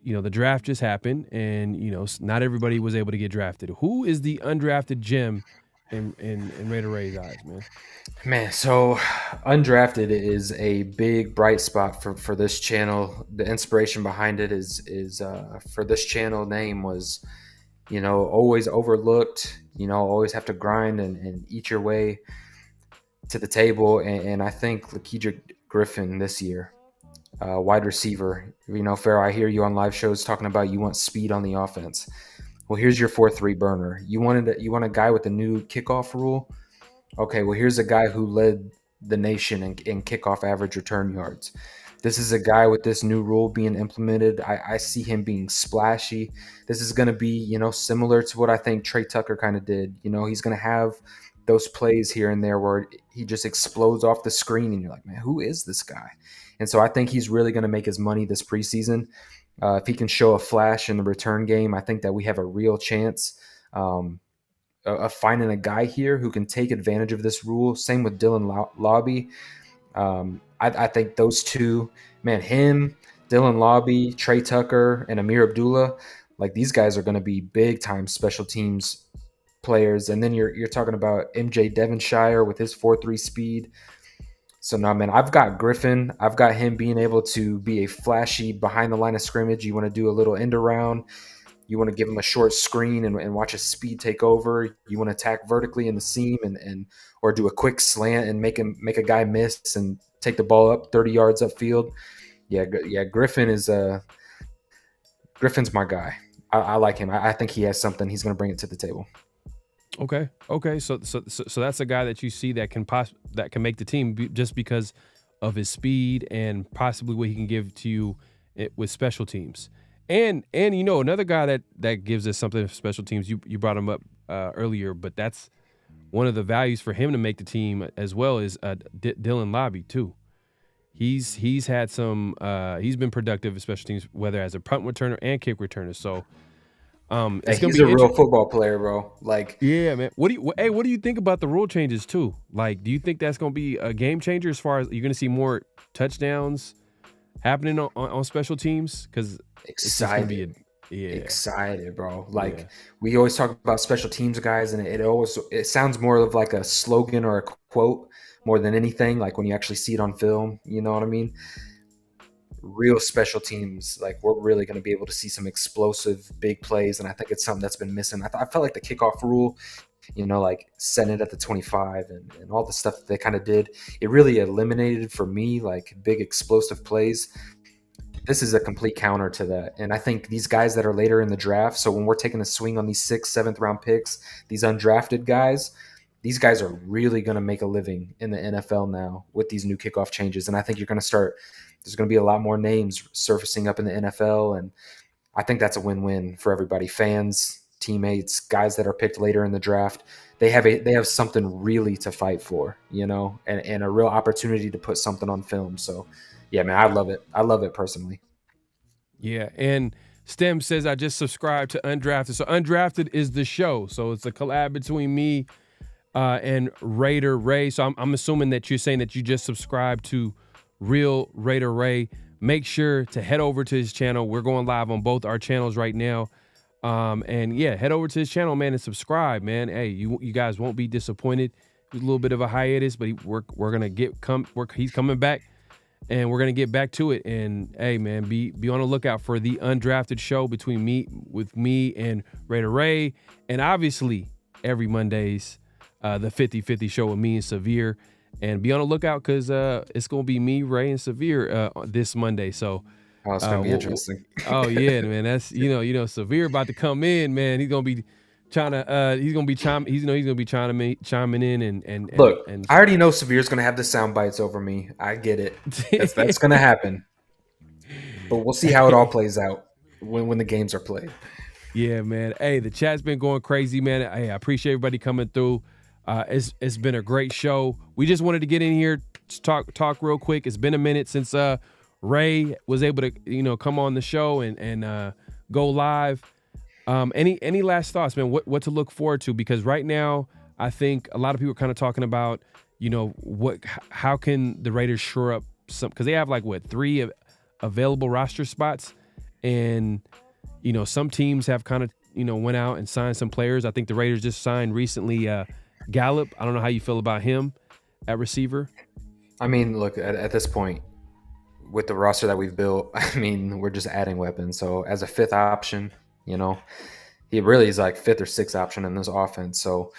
Speaker 1: the draft just happened, and not everybody was able to get drafted. Who is the undrafted gem in Raider Ray's eyes, man?
Speaker 2: Man, so Undrafted is a big bright spot for this channel. The inspiration behind it is for this channel name was, always overlooked, always have to grind and eat your way to the table. And I think Lakeedra Griffin this year, wide receiver, Pharaoh, I hear you on live shows talking about you want speed on the offense. Well, here's your 4-3 burner. You want a guy with a new kickoff rule? Okay, well, here's a guy who led the nation in kickoff average return yards. This is a guy with this new rule being implemented. I see him being splashy. This is going to be, similar to what I think Trey Tucker kind of did. He's going to have those plays here and there where he just explodes off the screen and you're like, man, who is this guy? And so I think he's really going to make his money this preseason. If he can show a flash in the return game, I think that we have a real chance of finding a guy here who can take advantage of this rule. Same with Dylan Lobby. I think those two, man, him, Dylan Lobby, Trey Tucker, and Amir Abdullah, like these guys are going to be big time special teams players. And then you're talking about MJ Devonshire with his 4.3 speed. So now, man, I've got Griffin. I've got him being able to be a flashy behind the line of scrimmage. You want to do a little end around. You want to give him a short screen and watch his speed take over. You want to attack vertically in the seam and or do a quick slant and make a guy miss and take the ball up 30 yards upfield. Yeah, Griffin is Griffin's my guy. I like him. I think he has something. He's going to bring it to the table.
Speaker 1: Okay. So that's a guy that you see that can make the team just because of his speed and possibly what he can give to you with special teams. And another guy that gives us something of special teams. You brought him up earlier, but that's one of the values for him to make the team as well is Dylan Lobby too. He's had some. He's been productive with special teams, whether as a punt returner and kick returner. So, it's
Speaker 2: he's a real football player, bro. Like,
Speaker 1: yeah, man. What do you think about the rule changes too? Like, do you think that's going to be a game changer as far as you're going to see more touchdowns happening on special teams? Because
Speaker 2: excited, bro. Like, we always talk about special teams guys, and it sounds more of like a slogan or a quote more than anything. Like when you actually see it on film, you know what I mean? Real special teams, like we're really going to be able to see some explosive big plays, and I think it's something that's been missing. I felt like the kickoff rule, like setting it at the 25 and all the stuff that they kind of did, it really eliminated for me like big explosive plays. This is a complete counter to that, and I think these guys that are later in the draft, so when we're taking a swing on these 6th, 7th round picks, these undrafted guys, these guys are really going to make a living in the NFL now with these new kickoff changes. And I think there's going to be a lot more names surfacing up in the NFL. And I think that's a win-win for everybody. Fans, teammates, guys that are picked later in the draft. They have something really to fight for, and a real opportunity to put something on film. So yeah, man, I love it. I love it personally.
Speaker 1: Yeah. And Stem says, I just subscribed to Undrafted. So Undrafted is the show. So it's a collab between me and Raider Ray. So I'm assuming that you're saying that you just subscribed to Real Raider Ray. Make sure to head over to his channel. We're going live on both our channels right now. And yeah, head over to his channel, man, and subscribe, man. Hey, you guys won't be disappointed. There's a little bit of a hiatus, but we're gonna he's coming back, and we're gonna get back to it. And hey, man, be on the lookout for the Undrafted show between me and Raider Ray, and obviously every Mondays, the 50-50 show with me and Severe. And be on the lookout because it's going to be me, Ray, and Severe this Monday. So
Speaker 2: it's going to be interesting.
Speaker 1: Oh, yeah, man. That's, Severe about to come in, man. He's going to be trying to he's going to be chiming in and
Speaker 2: look, I already know Severe's going to have the sound bites over me. I get it. That's going to happen. But we'll see how it all plays out when the games are played.
Speaker 1: Yeah, man. Hey, the chat's been going crazy, man. Hey, I appreciate everybody coming through. It's been a great show. We just wanted to get in here to talk real quick. It's been a minute since Ray was able to come on the show and go live. Any last thoughts, man? What to look forward to? Because right now I think a lot of people are kind of talking about how can the Raiders shore up some, because they have 3 available roster spots, and some teams have kind of went out and signed some players. I think the Raiders just signed recently Gallup. I don't know how you feel about him at receiver.
Speaker 2: I mean, look, at this point, with the roster that we've built, I mean, we're just adding weapons. So as a 5th option, he really is like 5th or 6th option in this offense. So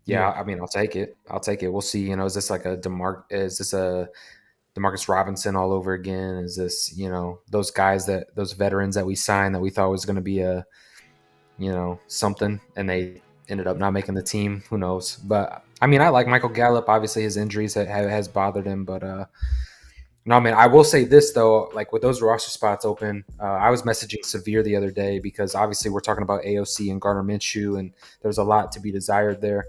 Speaker 2: yeah, I mean, I'll take it. We'll see. Is this like a Demarcus Robinson all over again? Is this, those veterans that we signed that we thought was going to be a, something, and they ended up not making the team. Who knows? But I mean, I like Michael Gallup. Obviously, his injuries has bothered him. But no, man, I will say this though. Like with those roster spots open, I was messaging Severe the other day because obviously we're talking about AOC and Garden Minshew, and there's a lot to be desired there.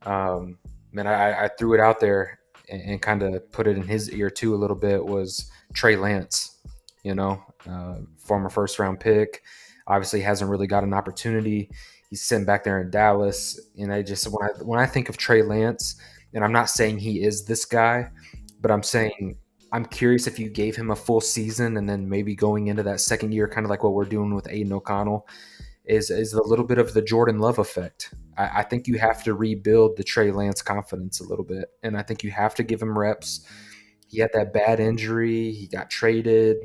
Speaker 2: Man, I threw it out there and kind of put it in his ear too a little bit. Was Trey Lance, former 1st round pick, obviously hasn't really got an opportunity. He's sitting back there in Dallas, and when I think of Trey Lance, and I'm not saying he is this guy, but I'm saying I'm curious if you gave him a full season and then maybe going into that 2nd year, kind of like what we're doing with Aidan O'Connell, is a little bit of the Jordan Love effect. I think you have to rebuild the Trey Lance confidence a little bit, and I think you have to give him reps. He had that bad injury. He got traded,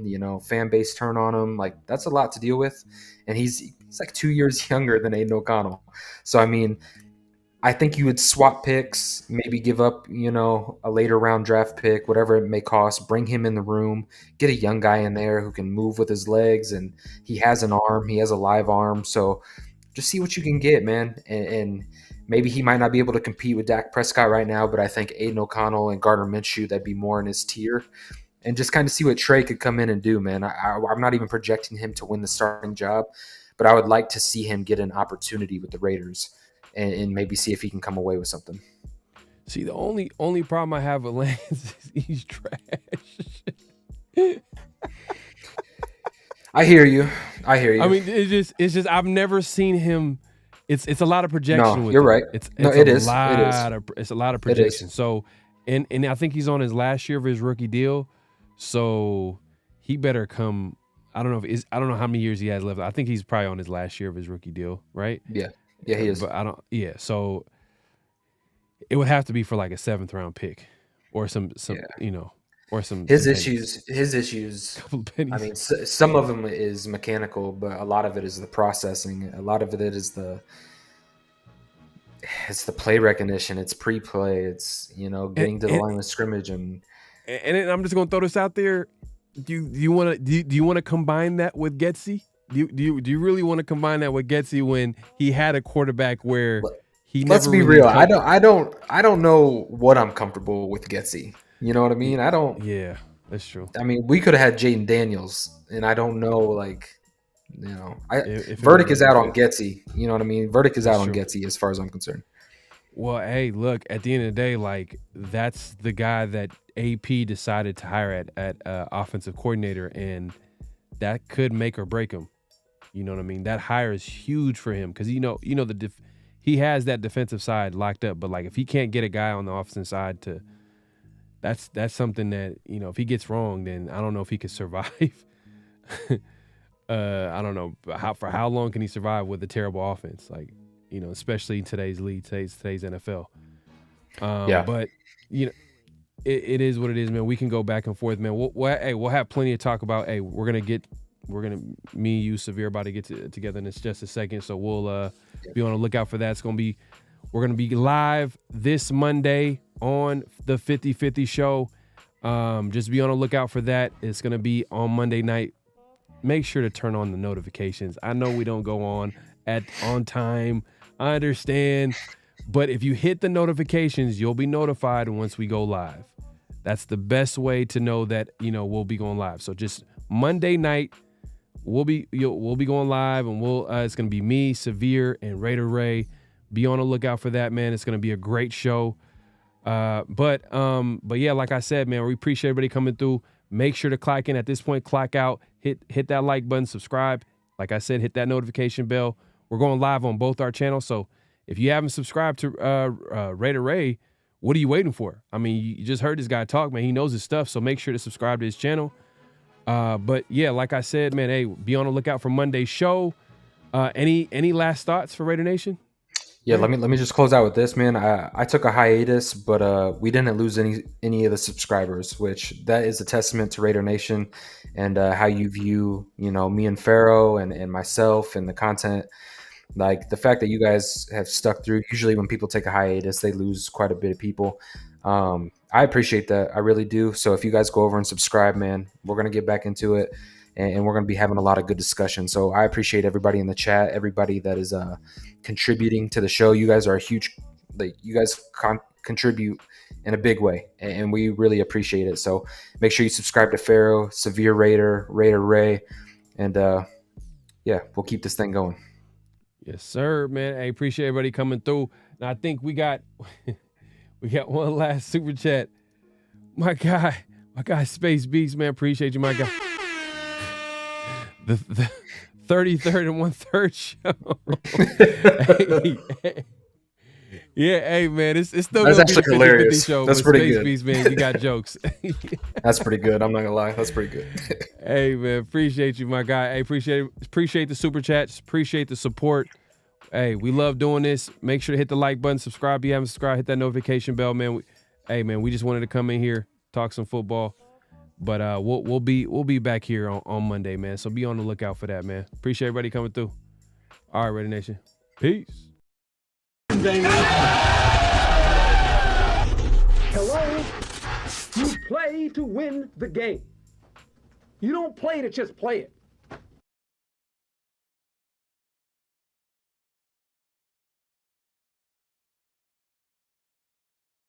Speaker 2: fan base turn on him. Like, that's a lot to deal with. And he's like 2 years younger than Aidan O'Connell. So, I mean, I think you would swap picks, maybe give up, a later round draft pick, whatever it may cost, bring him in the room, get a young guy in there who can move with his legs, and he has an arm, he has a live arm. So just see what you can get, man. And maybe he might not be able to compete with Dak Prescott right now, but I think Aidan O'Connell and Garden Minshew, that'd be more in his tier. And just kind of see what Trey could come in and do, man. I'm not even projecting him to win the starting job, but I would like to see him get an opportunity with the Raiders and maybe see if he can come away with something.
Speaker 1: See, the only problem I have with Lance is he's trash.
Speaker 2: I hear you. I mean,
Speaker 1: it's just I've never seen him. It's a lot of projection.
Speaker 2: No,
Speaker 1: with
Speaker 2: you're
Speaker 1: him.
Speaker 2: right.
Speaker 1: It's
Speaker 2: it
Speaker 1: a
Speaker 2: is.
Speaker 1: lot it's a lot of projection. So, and I think he's on his last year of his rookie deal. So he better come. I don't know how many years he has left. I think he's probably on his last year of his rookie deal, right?
Speaker 2: Yeah, he is.
Speaker 1: But I don't. Yeah, so it would have to be for like a 7th round pick, or some or some.
Speaker 2: His
Speaker 1: pennies.
Speaker 2: issues.
Speaker 1: Couple of pennies.
Speaker 2: I mean, some of them is mechanical, but a lot of it is the processing. A lot of it is it's the play recognition. It's pre-play. It's getting to the line of scrimmage and
Speaker 1: I'm just gonna throw this out there. Do you want to combine that with Getsy? Do you really want to combine that with Getsy when he had a quarterback where he
Speaker 2: Let's
Speaker 1: never
Speaker 2: be
Speaker 1: really
Speaker 2: real. I don't know what I'm comfortable with Getsy. You know what I mean? I don't.
Speaker 1: Yeah, that's true.
Speaker 2: I mean, we could have had Jaden Daniels, and I don't know, verdict is out on Getsy. You know what I mean? Verdict is out on Getsy as far as I'm concerned.
Speaker 1: Well, hey, look, at the end of the day, like, that's the guy that AP decided to hire at offensive coordinator, and that could make or break him. You know what I mean? That hire is huge for him because he has that defensive side locked up, but like if he can't get a guy on the offensive side that's something that, if he gets wrong, then I don't know if he could survive. I don't know for how long can he survive with a terrible offense, like, especially in today's league, today's NFL. But it is what it is, man. We can go back and forth, man. We'll have plenty to talk about. Hey, me, you, Severe, about to get together in just a second, so we'll be on the lookout for that. We're gonna be live this Monday on the 50/50 show. Just be on the lookout for that. It's gonna be on Monday night. Make sure to turn on the notifications. I know we don't go on time. I understand, but if you hit the notifications, you'll be notified once we go live. That's the best way to know that we'll be going live. So just Monday night, we'll be going live, and it's gonna be me, Severe, and Raider Ray. Be on the lookout for that, man. It's gonna be a great show. But yeah, like I said, man, we appreciate everybody coming through. Make sure to clock in at this point, clock out, hit that like button, subscribe. Like I said, hit that notification bell. We're going live on both our channels, so if you haven't subscribed to Raider Ray, what are you waiting for? I mean, you just heard this guy talk, man. He knows his stuff, so make sure to subscribe to his channel. But yeah, like I said, man, hey, be on the lookout for Monday's show. Any last thoughts for Raider Nation?
Speaker 2: Yeah, let me just close out with this, man. I took a hiatus, but we didn't lose any of the subscribers, which that is a testament to Raider Nation and how you view, me and Pharaoh and myself and the content. Like the fact that you guys have stuck through. Usually when people take a hiatus, they lose quite a bit of people. I appreciate that. I really do. So if you guys go over and subscribe, man, we're going to get back into it, and we're going to be having a lot of good discussion. So I appreciate everybody in the chat, everybody that is contributing to the show. You guys are huge. You guys contribute in a big way, and we really appreciate it. So make sure you subscribe to Pharaoh, Severe Raider Ray, and yeah, we'll keep this thing going.
Speaker 1: Yes, sir, man. I appreciate everybody coming through. Now I think we got one last super chat. My guy, Space Beast, man. Appreciate you, my guy. The 33rd and 1/3 show. Yeah, hey man, it's still
Speaker 2: that's
Speaker 1: gonna be
Speaker 2: actually
Speaker 1: the 50/50
Speaker 2: hilarious.
Speaker 1: show.
Speaker 2: That's
Speaker 1: but
Speaker 2: pretty
Speaker 1: Space
Speaker 2: good.
Speaker 1: Beast, man, you got jokes.
Speaker 2: That's pretty good. I'm not gonna lie. That's pretty good.
Speaker 1: Hey man, appreciate you, my guy. Hey, appreciate the super chats. Appreciate the support. Hey, we love doing this. Make sure to hit the like button, subscribe if you haven't subscribed, hit that notification bell, man. We just wanted to come in here, talk some football. But we'll be back here on Monday, man. So be on the lookout for that, man. Appreciate everybody coming through. All right, Raider Nation. Peace.
Speaker 4: Hello? You play to win the game. You don't play to just play it.